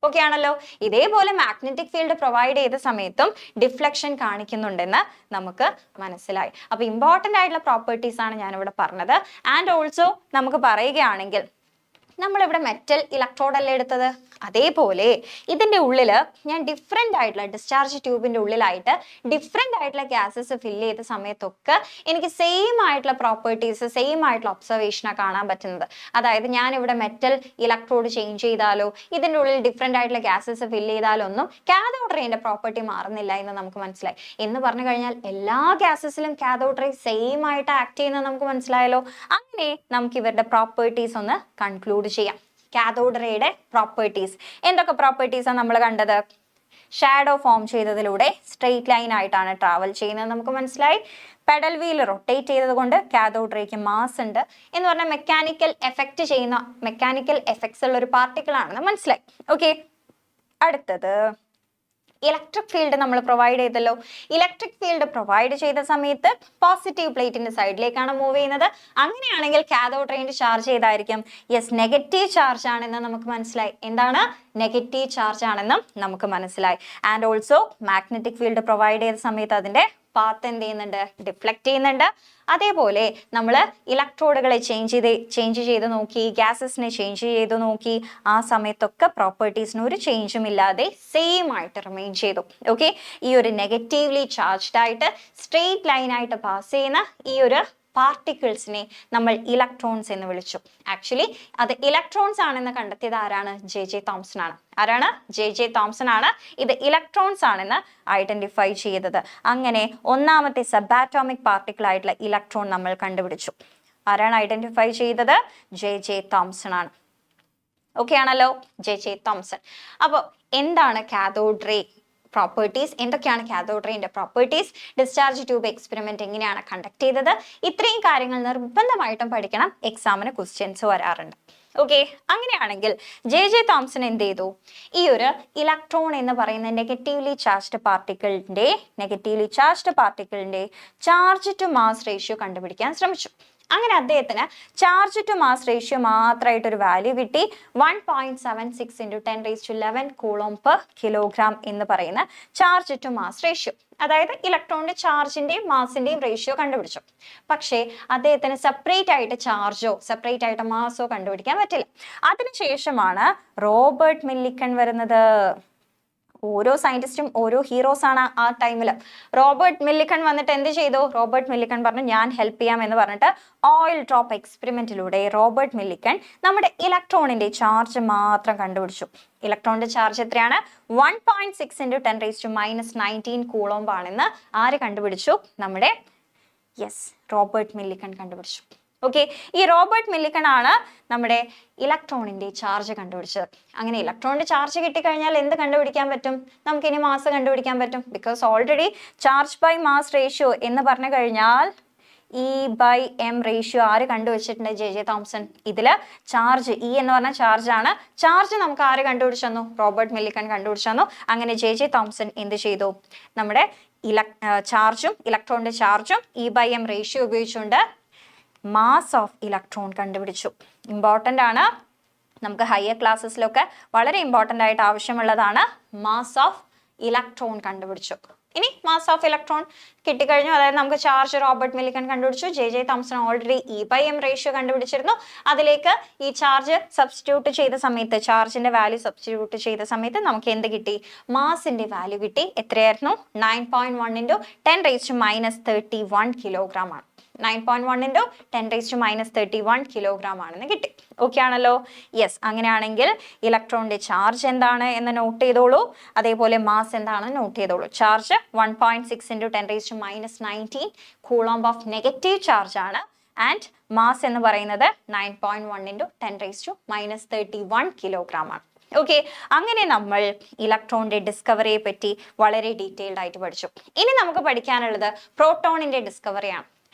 ഓക്കെ ആണല്ലോ. ഇതേപോലെ മാഗ്നറ്റിക് ഫീൽഡ് പ്രൊവൈഡ് ചെയ്ത സമയത്തും ഡിഫ്ലക്ഷൻ കാണിക്കുന്നുണ്ടെന്ന് നമുക്ക് മനസ്സിലായി. അപ്പൊ ഇമ്പോർട്ടൻ്റ് ആയിട്ടുള്ള പ്രോപ്പർട്ടീസ് ആണ് ഞാനിവിടെ പറഞ്ഞത്. ആൻഡ് ഓൾസോ നമുക്ക് പറയുകയാണെങ്കിൽ നമ്മളിവിടെ മെറ്റൽ ഇലക്ട്രോഡ് അല്ലേ എടുത്തത്, അതേപോലെ ഇതിൻ്റെ ഉള്ളിൽ ഞാൻ ഡിഫറെൻ്റ് ആയിട്ടുള്ള ഡിസ്ചാർജ് ട്യൂബിൻ്റെ ഉള്ളിലായിട്ട് ഡിഫറെൻ്റ് ആയിട്ടുള്ള ഗ്യാസസ് ഫില്ല് ചെയ്ത സമയത്തൊക്കെ എനിക്ക് സെയിം ആയിട്ടുള്ള പ്രോപ്പർട്ടീസ്, സെയിം ആയിട്ടുള്ള ഒബ്സർവേഷനാണ് കാണാൻ പറ്റുന്നത്. അതായത് ഞാനിവിടെ മെറ്റൽ ഇലക്ട്രോഡ് ചേഞ്ച് ചെയ്താലോ, ഇതിൻ്റെ ഉള്ളിൽ ഡിഫറെൻ്റ് ആയിട്ടുള്ള ഗ്യാസസ് ഫില്ല് ചെയ്താലോ ഒന്നും കാഥോഡ് റേയുടെ പ്രോപ്പർട്ടി മാറുന്നില്ല എന്ന് നമുക്ക് മനസ്സിലായി. എന്ന് പറഞ്ഞു കഴിഞ്ഞാൽ എല്ലാ ഗ്യാസസിലും കാഥോഡ് റേ സെയിം ആയിട്ട് ആക്ട് ചെയ്യുന്നത് നമുക്ക് മനസ്സിലായല്ലോ. അങ്ങനെ നമുക്ക് ഇവരുടെ പ്രോപ്പർട്ടീസ് ഒന്ന് കൺക്ലൂഡ് ചെയ്യാം. കാഥോഡ് റേയുടെ പ്രോപ്പർട്ടീസ് എന്തൊക്കെ പ്രോപ്പർട്ടീസാണ് നമ്മൾ കണ്ടത്? ഷാഡോ ഫോം ചെയ്തതിലൂടെ സ്ട്രെയിറ്റ് ലൈൻ ആയിട്ടാണ് ട്രാവൽ ചെയ്യുന്നത് നമുക്ക് മനസ്സിലായി. പെഡൽ വീൽ റൊട്ടേറ്റ് ചെയ്തത് കൊണ്ട് കാഥോഡ് റേക്ക് മാസ് ഉണ്ട് എന്ന് പറഞ്ഞാൽ മെക്കാനിക്കൽ എഫക്ട്സ് ഉള്ള ഒരു പാർട്ടിക്കിൾ ആണെന്ന് മനസ്സിലായി. ഓക്കെ, അടുത്തത് ഇലക്ട്രിക് ഫീൽഡ് നമ്മൾ പ്രൊവൈഡ് ചെയ്തല്ലോ. ഇലക്ട്രിക് ഫീൽഡ് പ്രൊവൈഡ് ചെയ്ത സമയത്ത് പോസിറ്റീവ് പ്ലേറ്റിന്റെ സൈഡിലേക്കാണ് മൂവ് ചെയ്യുന്നത്. അങ്ങനെയാണെങ്കിൽ കാഥോഡ് റേയുടെ ചാർജ് ഏതായിരിക്കും? യെസ്, നെഗറ്റീവ് ചാർജ് ആണെന്ന് നമുക്ക് മനസ്സിലായി. എന്താണ്? നെഗറ്റീവ് ചാർജ് ആണെന്നും നമുക്ക് മനസ്സിലായി. And also magnetic field provide ചെയ്ത സമയത്ത് അതിന്റെ പാത്ത് എന്ത് ചെയ്യുന്നുണ്ട്? ഡിഫ്ലക്ട് ചെയ്യുന്നുണ്ട്. അതേപോലെ നമ്മൾ ഇലക്ട്രോഡുകളെ ചേഞ്ച് ചെയ്ത് നോക്കി, ഗ്യാസസിനെ ചേഞ്ച് ചെയ്ത് നോക്കി. ആ സമയത്തൊക്കെ പ്രോപ്പർട്ടീസിന് ഒരു ചേഞ്ചും ഇല്ലാതെ സെയിം ആയിട്ട് റിമെയിൻ ചെയ്തു. ഓക്കെ, ഈ ഒരു നെഗറ്റീവ്ലി ചാർജ്ഡ് ആയിട്ട് സ്ട്രെയിറ്റ് ലൈൻ ആയിട്ട് പാസ് ചെയ്യുന്ന ഈ ഒരു പാർട്ടിക്കിൾസിനെ നമ്മൾ ഇലക്ട്രോൺസ് എന്ന് വിളിച്ചു. ആക്ച്വലി അത് ഇലക്ട്രോൺസ് ആണെന്ന് കണ്ടെത്തിയത് ആരാണ്? ജെ തോംസൺ ആണ്. ആരാണ്? ജെ തോംസൺ ആണ് ഇത് ഇലക്ട്രോൺസ് ആണെന്ന് ഐഡന്റിഫൈ ചെയ്തത്. അങ്ങനെ ഒന്നാമത്തെ സബാറ്റോമിക് പാർട്ടിക്കിൾ ആയിട്ടുള്ള ഇലക്ട്രോൺ നമ്മൾ കണ്ടുപിടിച്ചു. ആരാണ് ഐഡന്റിഫൈ ചെയ്തത്? ജെ തോംസൺ ആണ്. ഓക്കെ ആണല്ലോ, ജെ തോംസൺ. അപ്പോൾ എന്താണ് കാഥോഡ് റേ പ്രോപ്പർട്ടീസ്? എന്തൊക്കെയാണ് കാഥോഡ് റേയുടെ പ്രോപ്പർട്ടീസ്? ഡിസ്ചാർജ് ട്യൂബ് എക്സ്പെരിമെന്റ് എങ്ങനെയാണ് കണ്ടക്ട് ചെയ്തത്? ഇത്രയും കാര്യങ്ങൾ നിർബന്ധമായിട്ടും പഠിക്കണം. എക്സാമിന് ക്വസ്റ്റ്യൻസ് വരാറുണ്ട്. ഓക്കെ, അങ്ങനെയാണെങ്കിൽ ജെ തോംസൺ എന്ത് ചെയ്തു? ഈ ഒരു ഇലക്ട്രോൺ എന്ന് പറയുന്ന നെഗറ്റീവ്ലി ചാർജ്ഡ് പാർട്ടിക്കിളിന്റെ ചാർജ് ടു മാസ് റേഷ്യോ കണ്ടുപിടിക്കാൻ ശ്രമിച്ചു. അങ്ങനെ അദ്ദേഹത്തിന് ചാർജ് ടു മാസ് റേഷ്യോ മാത്രമായിട്ട് ഒരു വാല്യൂ കിട്ടി. 1.76 × 10⁻11 കൂളോം പെർ കിലോഗ്രാം എന്ന് പറയുന്ന ചാർജ് ടു മാസ് റേഷ്യോ. അതായത് ഇലക്ട്രോണിന്റെ ചാർജിന്റെയും മാസിന്റെയും റേഷ്യോ കണ്ടുപിടിച്ചു. പക്ഷേ അദ്ദേഹത്തിന് സെപ്പറേറ്റ് ആയിട്ട് ചാർജോ സെപ്പറേറ്റ് ആയിട്ട് മാസോ കണ്ടുപിടിക്കാൻ പറ്റില്ല. അതിനുശേഷമാണ് റോബർട്ട് മില്ലിക്കൺ വരുന്നത്. ഓരോ സയന്റിസ്റ്റും ഓരോ ഹീറോസ് ആണ് ആ ടൈമിൽ. റോബർട്ട് മില്ലിക്കൺ വന്നിട്ട് എന്ത് ചെയ്തു? റോബർട്ട് മില്ലിക്കൺ പറഞ്ഞു ഞാൻ ഹെൽപ്പ് ചെയ്യാം എന്ന് പറഞ്ഞിട്ട് ഓയിൽ ഡ്രോപ്പ് എക്സ്പെരിമെന്റിലൂടെ റോബർട്ട് മില്ലിക്കൺ നമ്മുടെ ഇലക്ട്രോണിന്റെ ചാർജ് മാത്രം കണ്ടുപിടിച്ചു. ഇലക്ട്രോണിന്റെ ചാർജ് എത്രയാണ്? 1.6 × 10⁻19 കൂളോംബ് ആണെന്ന് ആര് കണ്ടുപിടിച്ചു? നമ്മുടെ റോബർട്ട് മില്ലിക്കൺ കണ്ടുപിടിച്ചു. ഓക്കെ, ഈ റോബർട്ട് മില്ലിക്കൺ ആണ് നമ്മുടെ ഇലക്ട്രോണിന്റെ ചാർജ് കണ്ടുപിടിച്ചത്. അങ്ങനെ ഇലക്ട്രോണിന്റെ ചാർജ് കിട്ടിക്കഴിഞ്ഞാൽ എന്ത് കണ്ടുപിടിക്കാൻ പറ്റും? നമുക്കിനി മാസ് കണ്ടുപിടിക്കാൻ പറ്റും. Because already charge by mass ratio എന്ന് പറഞ്ഞു കഴിഞ്ഞാൽ E/m റേഷ്യോ ആര് കണ്ടുവച്ചിട്ടുണ്ട്? J Thomson. ഇതില് ചാർജ് E എന്ന് പറഞ്ഞ ചാർജ് ആണ്. ചാർജ് നമുക്ക് ആര് കണ്ടുപിടിച്ചു തന്നു? റോബർട്ട് മില്ലിക്കൺ കണ്ടുപിടിച്ചു തന്നു. അങ്ങനെ ജെ തോംസൺ എന്ത് ചെയ്തു? നമ്മുടെ ചാർജും ഇലക്ട്രോണിന്റെ ചാർജും E/m റേഷ്യോ ഉപയോഗിച്ചുകൊണ്ട് മാസ് ഓഫ് ഇലക്ട്രോൺ കണ്ടുപിടിച്ചു. ഇമ്പോർട്ടൻ്റ് ആണ്, നമുക്ക് ഹയർ ക്ലാസ്സസിലൊക്കെ വളരെ ഇമ്പോർട്ടൻ്റ് ആയിട്ട് ആവശ്യമുള്ളതാണ്. മാസ് ഓഫ് ഇലക്ട്രോൺ കണ്ടുപിടിച്ചു. ഇനി മാസ് ഓഫ് ഇലക്ട്രോൺ കിട്ടിക്കഴിഞ്ഞു. അതായത് നമുക്ക് ചാർജ് റോബർട്ട് മില്ലിക്കൺ കണ്ടുപിടിച്ചു, J Thomson already E/m ratio കണ്ടുപിടിച്ചിരുന്നു. അതിലേക്ക് ഈ ചാർജ് സബ്സ്റ്റിറ്റ്യൂട്ട് ചെയ്ത സമയത്ത്, ചാർജിന്റെ വാല്യൂ സബ്സ്റ്റിറ്റ്യൂട്ട് ചെയ്ത സമയത്ത് നമുക്ക് എന്ത് കിട്ടി? മാസിന്റെ വാല്യൂ കിട്ടി. എത്രയായിരുന്നു? 9.1 × 10⁻³ കിലോഗ്രാം ആണ്. 9.1 × 10⁻³ കിലോഗ്രാം ആണെന്ന് കിട്ടി. ഓക്കെ ആണല്ലോ? യെസ്. അങ്ങനെയാണെങ്കിൽ ഇലക്ട്രോണിന്റെ ചാർജ് എന്താണ് എന്ന് നോട്ട് ചെയ്തോളൂ. അതേപോലെ മാസ് എന്താണെന്ന് നോട്ട് ചെയ്തോളൂ. Charge 1.6 × 10⁻19 coulomb of negative charge ആണ്. ആൻഡ് മാസ് എന്ന് പറയുന്നത് 9.1 × 10⁻³ കിലോഗ്രാം ആണ്. ഓക്കെ, അങ്ങനെ നമ്മൾ ഇലക്ട്രോണിന്റെ ഡിസ്കവറിയെ പറ്റി വളരെ ഡീറ്റെയിൽഡ് ആയിട്ട് പഠിച്ചു. ഇനി നമുക്ക് പഠിക്കാനുള്ളത് പ്രോട്ടോണിന്റെ ഡിസ്കവറിയാണ്.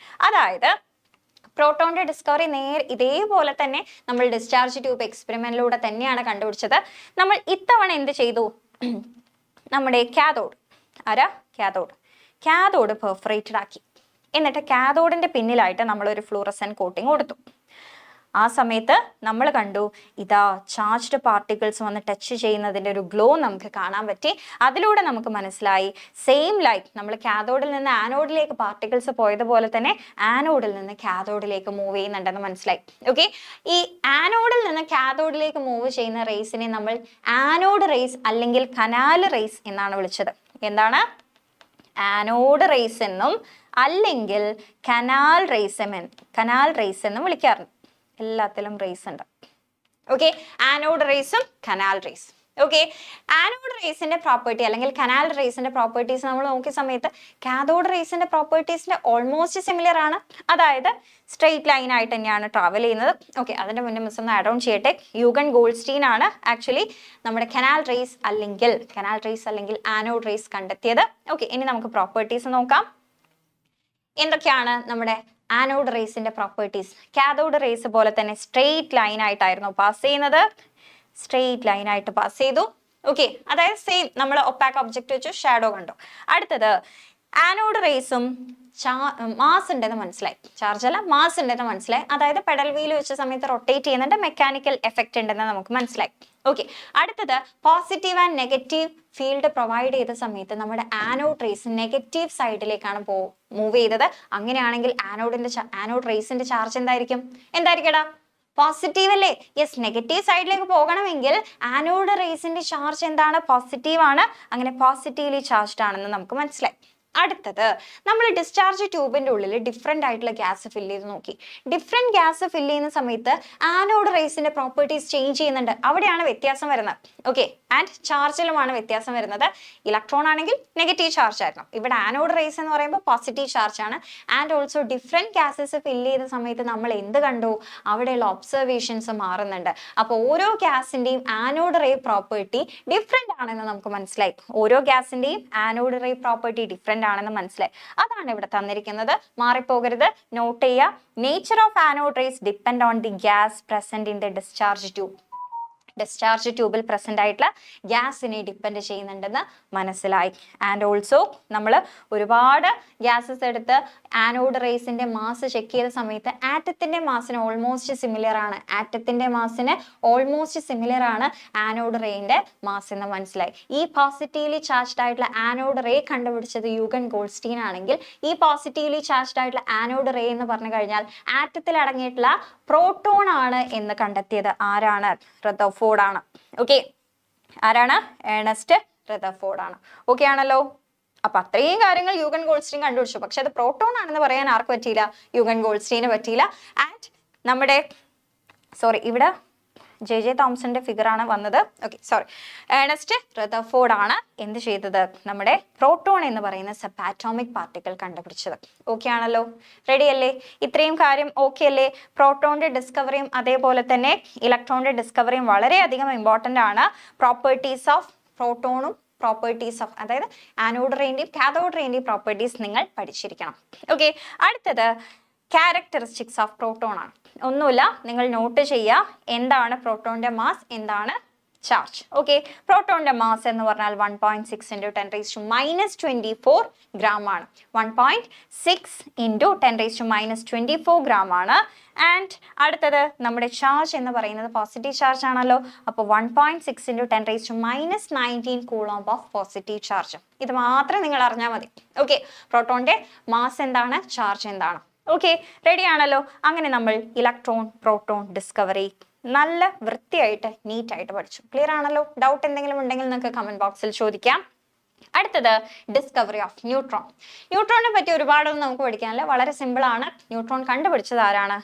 അതായത് പ്രോട്ടോണിന്റെ ഡിസ്കവറി ഇതേപോലെ തന്നെ നമ്മൾ ഡിസ്ചാർജ് ട്യൂബ് എക്സ്പെരിമെന്റിലൂടെ തന്നെയാണ് കണ്ടുപിടിച്ചത്. നമ്മൾ ഇത്തവണ എന്ത് ചെയ്തു? നമ്മുടെ കാഥോഡ്, കാഥോഡ് പെർഫറേറ്റഡ് ആക്കി. എന്നിട്ട് കാഥോഡിന്റെ പിന്നിലായിട്ട് നമ്മളൊരു ഫ്ലൂറസെന്റ് കോട്ടിങ് കൊടുത്തു. ആ സമയത്ത് നമ്മൾ കണ്ടു, ഇതാ ചാർജ്ഡ് പാർട്ടിക്കിൾസ് വന്ന് ടച്ച് ചെയ്യുന്നതിൻ്റെ ഒരു ഗ്ലോ നമുക്ക് കാണാൻ പറ്റി. അതിലൂടെ നമുക്ക് മനസ്സിലായി സെയിം ലൈക്ക് നമ്മൾ കാഥോഡിൽ നിന്ന് ആനോഡിലേക്ക് പാർട്ടിക്കിൾസ് പോയതുപോലെ തന്നെ ആനോഡിൽ നിന്ന് കാഥോഡിലേക്ക് മൂവ് ചെയ്യുന്നുണ്ടെന്ന് മനസ്സിലായി. ഓക്കെ, ഈ ആനോഡിൽ നിന്ന് കാഥോഡിലേക്ക് മൂവ് ചെയ്യുന്ന റേസിനെ നമ്മൾ ആനോഡ് റേസ് അല്ലെങ്കിൽ കനാൽ റേസ് എന്നാണ് വിളിച്ചത്. എന്താണ്? ആനോഡ് റേസ് എന്നും അല്ലെങ്കിൽ കനാൽ റേസ് എന്നും വിളിക്കാറുണ്ട്. എല്ലാത്തിലും റേസ് ഉണ്ട്. ഓക്കെ, ആനോഡ് റേസും കനാൽ റേസ്. ഓക്കെ, ആനോഡ് റേസിന്റെ പ്രോപ്പർട്ടി അല്ലെങ്കിൽ കനാൽ റേസിന്റെ പ്രോപ്പർട്ടീസ് നമ്മൾ നോക്കിയ സമയത്ത് കാഥോഡ് റേസിന്റെ പ്രോപ്പർട്ടീസിന്റെ ഓൾമോസ്റ്റ് സിമിലർ ആണ്. അതായത് സ്ട്രെയിറ്റ് ലൈൻ ആയിട്ട് തന്നെയാണ് ട്രാവൽ ചെയ്യുന്നത്. ഓക്കെ, അതിന്റെ മുന്നേ മിസ് ഒന്ന് ആഡ് ഓൺ ചെയ്യട്ടെ. യൂഗൻ ഗോൾഡ്സ്റ്റീൻ ആണ് ആക്ച്വലി നമ്മുടെ കനാൽ റേസ് അല്ലെങ്കിൽ ആനോഡ് റേസ് കണ്ടെത്തിയത്. ഓക്കെ, ഇനി നമുക്ക് പ്രോപ്പർട്ടീസ് നോക്കാം. എന്തൊക്കെയാണ് നമ്മുടെ ആനോഡ് റേസിന്റെ പ്രോപ്പർട്ടീസ്? കാഥോഡ് റേസ് പോലെ തന്നെ സ്ട്രെയിറ്റ് ലൈൻ ആയിട്ടായിരുന്നു പാസ് ചെയ്യുന്നത്. സ്ട്രെയിറ്റ് ലൈൻ ആയിട്ട് പാസ് ചെയ്തു. ഓക്കെ, അതായത് സെയിം നമ്മൾ ഒപ്പാക്ക് ഒബ്ജക്റ്റ് വെച്ചു ഷാഡോ കണ്ടു. അടുത്തത് ആനോഡ് റേസും മാസ് ഉണ്ടെന്ന് മനസ്സിലായി. ചാർജ് അല്ല, മാസ് ഉണ്ടെന്ന് മനസ്സിലായി. അതായത് പെഡൽ വീൽ വെച്ച സമയത്ത് റൊട്ടേറ്റ് ചെയ്യുന്നുണ്ട്, മെക്കാനിക്കൽ എഫക്റ്റ് ഉണ്ടെന്ന് നമുക്ക് മനസ്സിലായി. ഓക്കെ, അടുത്തത് positive and negative field provide ചെയ്ത സമയത്ത് നമ്മുടെ ആനോഡ് റേസ് നെഗറ്റീവ് സൈഡിലേക്കാണ് മൂവ് ചെയ്തത്. അങ്ങനെയാണെങ്കിൽ ആനോഡ് റേസിന്റെ ചാർജ് എന്തായിരിക്കടാ? പോസിറ്റീവ് അല്ലേ? യെസ്, നെഗറ്റീവ് സൈഡിലേക്ക് പോകണമെങ്കിൽ ആനോഡ് റേസിന്റെ ചാർജ് എന്താണ്? പോസിറ്റീവ് ആണ്. അങ്ങനെ പോസിറ്റീവ്ലി ചാർജ്ഡ് ആണെന്ന് നമുക്ക് മനസ്സിലായി. അടുത്തത് നമ്മൾ ഡിസ്ചാർജ് ട്യൂബിന്റെ ഉള്ളിൽ ഡിഫറെന്റ് ആയിട്ടുള്ള ഗ്യാസ് ഫില്ല് ചെയ്ത് നോക്കി. ഡിഫറെന്റ് ഗ്യാസ് ഫില്ല് ചെയ്യുന്ന സമയത്ത് ആനോഡ് റേസിന്റെ പ്രോപ്പർട്ടീസ് ചേഞ്ച് ചെയ്യുന്നുണ്ട്. അവിടെയാണ് വ്യത്യാസം വരുന്നത്. ഓക്കെ, ആൻഡ് ചാർജിലുമാണ് വ്യത്യാസം വരുന്നത്. ഇലക്ട്രോൺ ആണെങ്കിൽ നെഗറ്റീവ് ചാർജ് ആയിരുന്നു. ഇവിടെ ആനോഡ് റേസ് എന്ന് പറയുമ്പോൾ പോസിറ്റീവ് ചാർജ് ആണ്. And also different gases fill ചെയ്ത സമയത്ത് നമ്മൾ എന്ത് കണ്ടു? അവിടെയുള്ള ഒബ്സർവേഷൻസ് മാറുന്നുണ്ട്. അപ്പോൾ ഓരോ ഗ്യാസിന്റെയും ആനോഡ് റേ പ്രോപ്പർട്ടി ഡിഫറെന്റ് ആണെന്ന് നമുക്ക് മനസ്സിലായി. ഓരോ ഗ്യാസിന്റെയും ആനോഡ് റേ പ്രോപ്പർട്ടി ഡിഫറെന്റ് ആണെന്ന് മനസ്സിലായി. അതാണ് ഇവിടെ തന്നിരിക്കുന്നത്. മാറിപ്പോകരുത്, നോട്ട് ചെയ്യുക. Nature of anode rays depend on the gas present in the discharge tube. Discharge ട്യൂബിൽ പ്രസന്റ് ആയിട്ടുള്ള ഗ്യാസിനെ ഡിപ്പെൻഡ് ചെയ്യുന്നുണ്ടെന്ന് മനസ്സിലായി. ആൻഡ് ഓൾസോ നമ്മൾ ഒരുപാട് ഗ്യാസസ് എടുത്ത് ആനോഡ് റേസിന്റെ മാസ് ചെക്ക് ചെയ്ത സമയത്ത് ആറ്റത്തിന്റെ മാസിന് ഓൾമോസ്റ്റ് സിമിലർ ആണ് ആനോഡ് റേന്റെ മാസ് എന്ന് മനസ്സിലായി. ഈ പോസിറ്റീവ്ലി ചാർജ്ഡ് ആയിട്ടുള്ള ആനോഡ് റേ കണ്ടുപിടിച്ചത് യൂഗൻ ഗോൾഡ്സ്റ്റീൻ ആണെങ്കിൽ ഈ പോസിറ്റീവ്ലി ചാർജ്ഡ് ആയിട്ടുള്ള ആനോഡ് റേ എന്ന് പറഞ്ഞു കഴിഞ്ഞാൽ ആറ്റത്തിൽ അടങ്ങിയിട്ടുള്ള പ്രോട്ടോൺ ആണ് എന്ന് കണ്ടെത്തിയത് ആരാണ്? റദർഫോർഡ് ആണ്. ഓക്കെ, ആരാണ്? ഏണസ്റ്റ് റദർഫോർഡ് ആണ്. ഓക്കെ ആണല്ലോ? അപ്പൊ അത്രയും കാര്യങ്ങൾ യൂഗൻ ഗോൾഡ്സ്റ്റീൻ കണ്ടുപിടിച്ചു. പക്ഷെ അത് പ്രോട്ടോൺ ആണെന്ന് പറയാൻ ആർക്ക് പറ്റിയില്ല? യൂഗൻ ഗോൾഡ്സ്റ്റീന് പറ്റിയില്ല. ആൻഡ് നമ്മുടെ ഇവിടെ ജെ തോംസന്റെ ഫിഗർ ആണ് വന്നത്. ഓക്കെ, ഏണസ്റ്റ് റദർഫോർഡ് ആണ് എന്ത് ചെയ്തത്? നമ്മുടെ പ്രോട്ടോൺ എന്ന് പറയുന്ന സബ് ആറ്റോമിക് പാർട്ടിക്കിൾ കണ്ടുപിടിച്ചത്. ഓക്കെ ആണല്ലോ? റെഡി അല്ലേ? ഇത്രയും കാര്യം ഓക്കെ അല്ലേ? പ്രോട്ടോണിന്റെ ഡിസ്കവറിയും അതേപോലെ തന്നെ ഇലക്ട്രോണിന്റെ ഡിസ്കവറിയും വളരെയധികം ഇമ്പോർട്ടന്റ് ആണ്. പ്രോപ്പർട്ടീസ് ഓഫ് പ്രോട്ടോണും അതായത് ആനോഡ് റേന്റെയും കാഥോഡ് റേന്റെയും പ്രോപ്പർട്ടീസ് നിങ്ങൾ പഠിച്ചിരിക്കണം. ഓക്കെ, അടുത്തത് ക്യാരക്ടറിസ്റ്റിക്സ് ഓഫ് പ്രോട്ടോൺ ആണ്. ഒന്നുമില്ല, നിങ്ങൾ നോട്ട് ചെയ്യുക. എന്താണ് പ്രോട്ടോണിന്റെ മാസ്, എന്താണ് ചാർജ്. ഓക്കെ, പ്രോട്ടോണിന്റെ മാസ് എന്ന് പറഞ്ഞാൽ 1.6 into 10 raised to minus 24 gram ആണ്. 1.6 into 10 raised to minus 24 gram ആണ്. ആൻഡ് അടുത്തത് നമ്മുടെ ചാർജ് എന്ന് പറയുന്നത് പോസിറ്റീവ് ചാർജ് ആണല്ലോ. അപ്പോൾ 1.6 into 10 raised to minus 19 coulomb of positive charge. ഇത് മാത്രം നിങ്ങൾ അറിഞ്ഞാൽ മതി. ഓക്കെ, പ്രോട്ടോണിന്റെ മാസ് എന്താണ്, ചാർജ് എന്താണ്. ഓക്കെ, റെഡി ആണല്ലോ. അങ്ങനെ നമ്മൾ ഇലക്ട്രോൺ പ്രോട്ടോൺ ഡിസ്കവറി നല്ല വൃത്തിയായിട്ട് നീറ്റായിട്ട് പഠിച്ചു. ക്ലിയർ ആണല്ലോ? ഡൗട്ട് എന്തെങ്കിലും ഉണ്ടെങ്കിൽ നിങ്ങൾക്ക് കമന്റ് ബോക്സിൽ ചോദിക്കാം. അടുത്തത് ഡിസ്കവറി ഓഫ് ന്യൂട്രോൺ. ന്യൂട്രോണിനെ പറ്റി ഒരുപാടൊന്നും നമുക്ക് പഠിക്കാനില്ല, വളരെ സിമ്പിൾ ആണ്. ന്യൂട്രോൺ കണ്ടുപിടിച്ചത് ആരാണ്?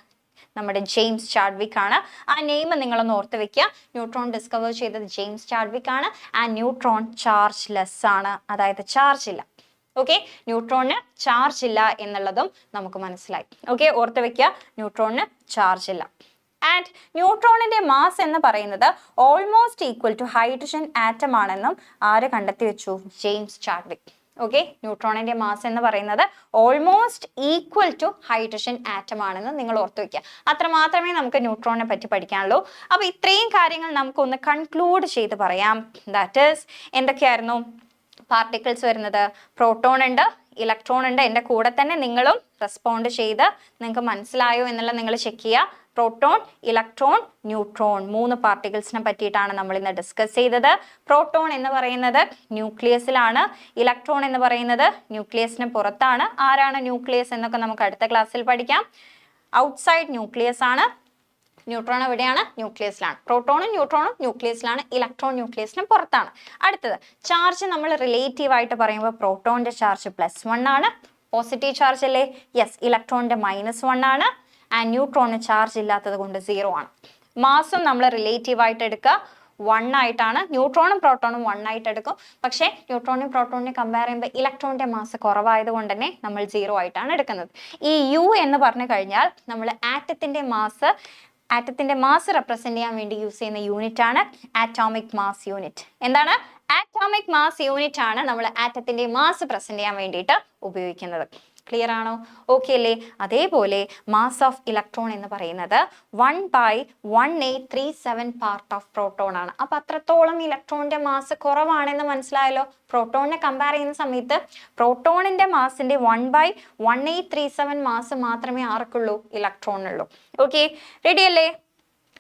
നമ്മുടെ ജെയിംസ് ചാഡ്വിക് ആണ്. ആ നെയിം നിങ്ങളൊന്ന് ഓർത്ത് വെക്കുക. ന്യൂട്രോൺ ഡിസ്കവർ ചെയ്തത് ജെയിംസ് ചാഡ്വിക് ആണ്. ആൻഡ് ന്യൂട്രോൺ ചാർജ് ലെസ് ആണ്, അതായത് ചാർജ് ഇല്ല. ഓക്കെ, ന്യൂട്രോണിന് ചാർജ് ഇല്ല എന്നുള്ളതും നമുക്ക് മനസ്സിലായി. ഓക്കെ, ഓർത്ത് വെക്കുക, ന്യൂട്രോണിന് ചാർജ് ഇല്ല. ആൻഡ് ന്യൂട്രോണിന്റെ മാസ് എന്ന് പറയുന്നത് almost equal to hydrogen atom ആണെന്നും ആര് കണ്ടെത്തി വെച്ചു? James Chadwick. ഓക്കെ, ന്യൂട്രോണിന്റെ മാസ് എന്ന് പറയുന്നത് almost equal to hydrogen atom ആണെന്ന് നിങ്ങൾ ഓർത്തു വെക്കുക. അത്ര മാത്രമേ നമുക്ക് ന്യൂട്രോണിനെ പറ്റി പഠിക്കാനുള്ളൂ. അപ്പൊ ഇത്രയും കാര്യങ്ങൾ നമുക്കൊന്ന് കൺക്ലൂഡ് ചെയ്ത് പറയാം. ദാറ്റ് ഈസ് എന്തൊക്കെയായിരുന്നു പാർട്ടിക്കിൾസ് വരുന്നത്? പ്രോട്ടോൺ ഉണ്ട്, ഇലക്ട്രോൺ ഉണ്ട്. എൻ്റെ കൂടെ തന്നെ നിങ്ങളും റെസ്പോണ്ട് ചെയ്ത് നിങ്ങൾക്ക് മനസ്സിലായോ എന്നുള്ളത് നിങ്ങൾ ചെക്ക് ചെയ്യുക. പ്രോട്ടോൺ, ഇലക്ട്രോൺ, ന്യൂട്രോൺ, 3 പാർട്ടിക്കിൾസിനെ പറ്റിയിട്ടാണ് നമ്മൾ ഇന്ന് ഡിസ്കസ് ചെയ്തത്. പ്രോട്ടോൺ എന്ന് പറയുന്നത് ന്യൂക്ലിയസിലാണ്, ഇലക്ട്രോൺ എന്ന് പറയുന്നത് ന്യൂക്ലിയസിന് പുറത്താണ്. ആരാണ് ന്യൂക്ലിയസ് എന്നൊക്കെ നമുക്ക് അടുത്ത ക്ലാസ്സിൽ പഠിക്കാം. ഔട്ട്സൈഡ് ന്യൂക്ലിയസ് ആണ്. ന്യൂട്രോൺ എവിടെയാണ്? ന്യൂക്ലിയസിലാണ്. പ്രോട്ടോണും ന്യൂട്രോണും ന്യൂക്ലിയസിലാണ്, ഇലക്ട്രോൺ ന്യൂക്ലിയസിന് പുറത്താണ്. അടുത്തത് ചാർജ് നമ്മൾ റിലേറ്റീവ് ആയിട്ട് പറയുമ്പോൾ പ്രോട്ടോണിന്റെ ചാർജ് +1 ആണ്. പോസിറ്റീവ് ചാർജ് അല്ലേ? യെസ്. ഇലക്ട്രോണിന്റെ -1 ആണ്. ആൻഡ് ന്യൂട്രോണിന് ചാർജ് ഇല്ലാത്തത് കൊണ്ട് 0 ആണ്. മാസും നമ്മൾ റിലേറ്റീവ് ആയിട്ട് എടുക്കുക, 1 ആയിട്ടാണ്. ന്യൂട്രോണും പ്രോട്ടോണും 1 ആയിട്ട് എടുക്കും. പക്ഷേ ന്യൂട്രോണിനും പ്രോട്ടോണിനെ കമ്പയർ ചെയ്യുമ്പോൾ ഇലക്ട്രോണിന്റെ മാസ് കുറവായത് കൊണ്ട് തന്നെ നമ്മൾ 0 ആയിട്ടാണ് എടുക്കുന്നത്. ഈ U എന്ന് പറഞ്ഞു കഴിഞ്ഞാൽ നമ്മൾ ആറ്റത്തിന്റെ മാസ് റെപ്രസെന്റ് ചെയ്യാൻ വേണ്ടി യൂസ് ചെയ്യുന്ന യൂണിറ്റ് ആണ് ആറ്റോമിക് മാസ് യൂണിറ്റ്. എന്താണ്? ആറ്റോമിക് മാസ് യൂണിറ്റ് ആണ് നമ്മൾ ആറ്റത്തിന്റെ മാസ് പ്രസന്റ് ചെയ്യാൻ വേണ്ടിയിട്ട് ഉപയോഗിക്കുന്നത്. ക്ലിയർ ആണോ? ഓക്കെ അല്ലേ? അതേപോലെ മാസ് ഓഫ് ഇലക്ട്രോൺ എന്ന് പറയുന്നത് 1/1837 പാർട്ട് ഓഫ് പ്രോട്ടോൺ ആണ്. അപ്പൊ അത്രത്തോളം ഇലക്ട്രോണിന്റെ മാസ് കുറവാണെന്ന് മനസ്സിലായല്ലോ. പ്രോട്ടോണിനെ കമ്പയർ ചെയ്യുന്ന സമയത്ത് പ്രോട്ടോണിന്റെ മാസിന്റെ 1/1837 മാസ് മാത്രമേ ആർക്കുള്ളൂ? ഇലക്ട്രോണിനുള്ളൂ. ഓക്കെ, റെഡി അല്ലേ?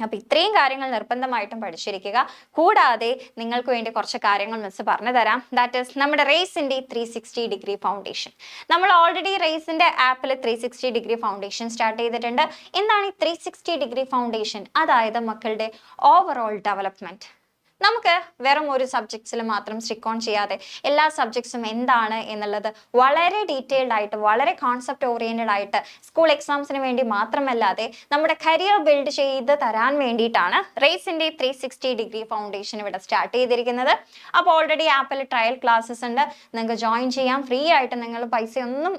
അപ്പൊ ഇത്രയും കാര്യങ്ങൾ നിർബന്ധമായിട്ടും പഠിച്ചിരിക്കുക. കൂടാതെ നിങ്ങൾക്ക് വേണ്ടി കുറച്ച് കാര്യങ്ങൾ മിസ് പറഞ്ഞു തരാം. ദാറ്റ് ഈസ് നമ്മുടെ റേസിന്റെ 360 ഡിഗ്രി ഫൗണ്ടേഷൻ. നമ്മൾ ഓൾറെഡി റേസിന്റെ ആപ്പിൽ 360 ഡിഗ്രി ഫൗണ്ടേഷൻ സ്റ്റാർട്ട് ചെയ്തിട്ടുണ്ട്. എന്താണ് ഈ 360 ഡിഗ്രി ഫൗണ്ടേഷൻ? അതായത് മക്കളുടെ ഓവറോൾ ഡെവലപ്മെന്റ്. നമുക്ക് വെറും ഒരു സബ്ജക്ട്സിൽ മാത്രം സ്റ്റിക്ക് ഓൺ ചെയ്യാതെ എല്ലാ സബ്ജക്ട്സും എന്താണ് എന്നുള്ളത് വളരെ ഡീറ്റെയിൽഡ് ആയിട്ട്, വളരെ കോൺസെപ്റ്റ് ഓറിയന്റഡ് ആയിട്ട് സ്കൂൾ എക്സാംസിന് വേണ്ടി മാത്രമല്ലാതെ നമ്മുടെ കരിയർ ബിൽഡ് ചെയ്ത് തരാൻ വേണ്ടിയിട്ടാണ് റേസിന്റെ 360 ഡിഗ്രി ഫൗണ്ടേഷൻ ഇവിടെ സ്റ്റാർട്ട് ചെയ്തിരിക്കുന്നത്. അപ്പോൾ ഓൾറെഡി ആപ്പിൽ ട്രയൽ ക്ലാസ്സസ് ഉണ്ട്, നിങ്ങൾക്ക് ജോയിൻ ചെയ്യാം. ഫ്രീ ആയിട്ട്, നിങ്ങൾ പൈസ ഒന്നും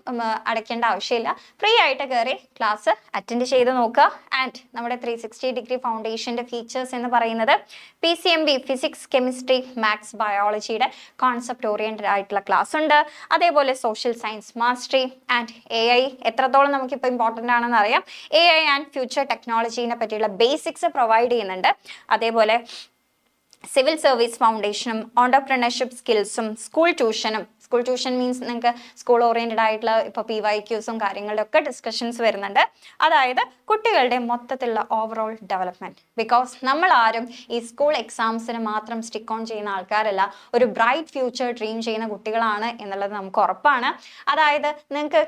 അടയ്ക്കേണ്ട ആവശ്യമില്ല. ഫ്രീ ആയിട്ട് കയറി ക്ലാസ് അറ്റൻഡ് ചെയ്ത് നോക്കുക. ആൻഡ് നമ്മുടെ 360 ഡിഗ്രി ഫൗണ്ടേഷന്റെ ഫീച്ചേഴ്സ് എന്ന് പറയുന്നത് PCMB ഫിസിക്സ്, കെമിസ്ട്രി, മാത്സ്, ബയോളജിയുടെ കോൺസെപ്റ്റ് ഓറിയന്റഡ് ആയിട്ടുള്ള ക്ലാസ് ഉണ്ട്. അതേപോലെ social science mastery and AI എത്രത്തോളം നമുക്കിപ്പോൾ ഇമ്പോർട്ടൻ്റ് ആണെന്ന് അറിയാം. AI ആൻഡ് ഫ്യൂച്ചർ ടെക്നോളജീനെ പറ്റിയുള്ള ബേസിക്സ് പ്രൊവൈഡ് ചെയ്യുന്നുണ്ട്. അതേപോലെ സിവിൽ സർവീസ് ഫൗണ്ടേഷനും ഓണ്ടർപ്രണർഷിപ്പ് സ്കിൽസും സ്കൂൾ ട്യൂഷൻ മീൻസ് നിങ്ങൾക്ക് സ്കൂൾ ഓറിയന്റഡ് ആയിട്ടുള്ള ഇപ്പോൾ PYQസും കാര്യങ്ങളുടെ ഒക്കെ ഡിസ്കഷൻസ് വരുന്നുണ്ട്. അതായത് കുട്ടികളുടെ മൊത്തത്തിലുള്ള ഓവറോൾ ഡെവലപ്മെന്റ്. ബിക്കോസ് നമ്മൾ ആരും ഈ സ്കൂൾ എക്സാംസിന് മാത്രം സ്റ്റിക്ക് ഓൺ ചെയ്യുന്ന ആൾക്കാരല്ല, ഒരു ബ്രൈറ്റ് ഫ്യൂച്ചർ ഡ്രീം ചെയ്യുന്ന കുട്ടികളാണ് എന്നുള്ളത് നമുക്ക് ഉറപ്പാണ്. അതായത് നിങ്ങൾക്ക്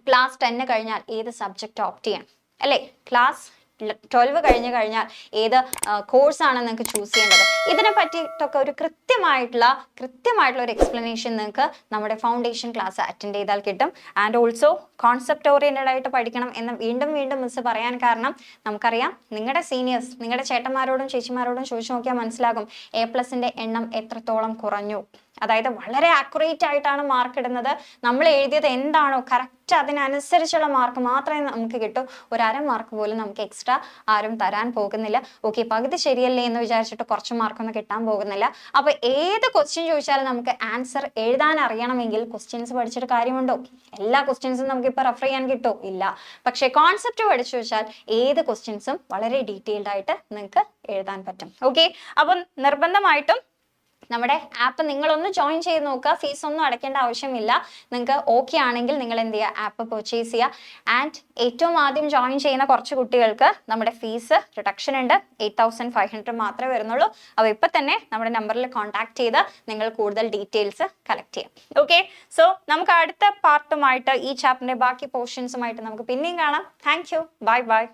ക്ലാസ് 10 കഴിഞ്ഞാൽ ഏത് സബ്ജക്റ്റ് ഓപ്റ്റ് ചെയ്യാം അല്ലേ? ക്ലാസ് 12 കഴിഞ്ഞാൽ ഏത് കോഴ്സാണ് നിങ്ങൾക്ക് ചൂസ് ചെയ്യേണ്ടത്? ഇതിനെ പറ്റിയിട്ടൊക്കെ ഒരു കൃത്യമായിട്ടുള്ള ഒരു എക്സ്പ്ലനേഷൻ നിങ്ങൾക്ക് നമ്മുടെ ഫൗണ്ടേഷൻ ക്ലാസ് അറ്റൻഡ് ചെയ്താൽ കിട്ടും. ആൻഡ് ഓൾസോ കോൺസെപ്റ്റ് ഓറിയന്റഡ് ആയിട്ട് പഠിക്കണം എന്ന് വീണ്ടും മിസ് പറയാൻ കാരണം നമുക്കറിയാം, നിങ്ങളുടെ സീനിയേഴ്സ്, നിങ്ങളുടെ ചേട്ടന്മാരോടും ചേച്ചിമാരോടും ചോദിച്ചു നോക്കിയാൽ മനസ്സിലാകും A+ന്റെ എണ്ണം എത്രത്തോളം കുറഞ്ഞു. അതായത് വളരെ ആക്യുറേറ്റ് ആയിട്ടാണ് മാർക്ക് ഇടുന്നത്. നമ്മൾ എഴുതിയത് എന്താണോ കറക്റ്റ് അതിനനുസരിച്ചുള്ള മാർക്ക് മാത്രമേ നമുക്ക് കിട്ടൂ. ഒരു അര മാർക്ക് പോലും നമുക്ക് എക്സ്ട്രാ ആരും തരാൻ പോകുന്നില്ല. ഓക്കെ, പകുതി ശരിയല്ലേ എന്ന് വിചാരിച്ചിട്ട് കുറച്ച് മാർക്കൊന്നും കിട്ടാൻ പോകുന്നില്ല. അപ്പൊ ഏത് ക്വസ്റ്റ്യൻ ചോദിച്ചാലും നമുക്ക് ആൻസർ എഴുതാൻ അറിയണമെങ്കിൽ ക്വസ്റ്റ്യൻസ് പഠിച്ചിട്ട് കാര്യമുണ്ടോ? എല്ലാ ക്വസ്റ്റ്യൻസും നമുക്ക് ഇപ്പൊ റെഫർ ചെയ്യാൻ കിട്ടുമോ? ഇല്ല. പക്ഷെ കോൺസെപ്റ്റ് പഠിച്ചു വെച്ചാൽ ഏത് ക്വസ്റ്റ്യൻസും വളരെ ഡീറ്റെയിൽഡ് ആയിട്ട് നിങ്ങൾക്ക് എഴുതാൻ പറ്റും. ഓക്കെ, അപ്പം നിർബന്ധമായിട്ടും നമ്മുടെ ആപ്പ് നിങ്ങളൊന്ന് ജോയിൻ ചെയ്ത് നോക്കുക. ഫീസ് ഒന്നും അടയ്ക്കേണ്ട ആവശ്യമില്ല. നിങ്ങൾക്ക് ഓക്കെ ആണെങ്കിൽ നിങ്ങൾ എന്ത് ചെയ്യുക, ആപ്പ് പർച്ചേസ് ചെയ്യുക. ആൻഡ് ഏറ്റവും ആദ്യം ജോയിൻ ചെയ്യുന്ന കുറച്ച് കുട്ടികൾക്ക് നമ്മുടെ ഫീസ് റിഡക്ഷൻ ഉണ്ട്. 8500 മാത്രമേ വരുന്നുള്ളൂ. അപ്പോൾ ഇപ്പം തന്നെ നമ്മുടെ നമ്പറിൽ കോൺടാക്ട് ചെയ്ത് നിങ്ങൾ കൂടുതൽ ഡീറ്റെയിൽസ് കളക്ട് ചെയ്യാം. ഓക്കെ, സോ നമുക്ക് അടുത്ത പാർട്ടുമായിട്ട് ഈ ചാപ്റ്ററിന്റെ ബാക്കി പോർഷൻസുമായിട്ട് നമുക്ക് പിന്നെയും കാണാം. Thank you, bye bye.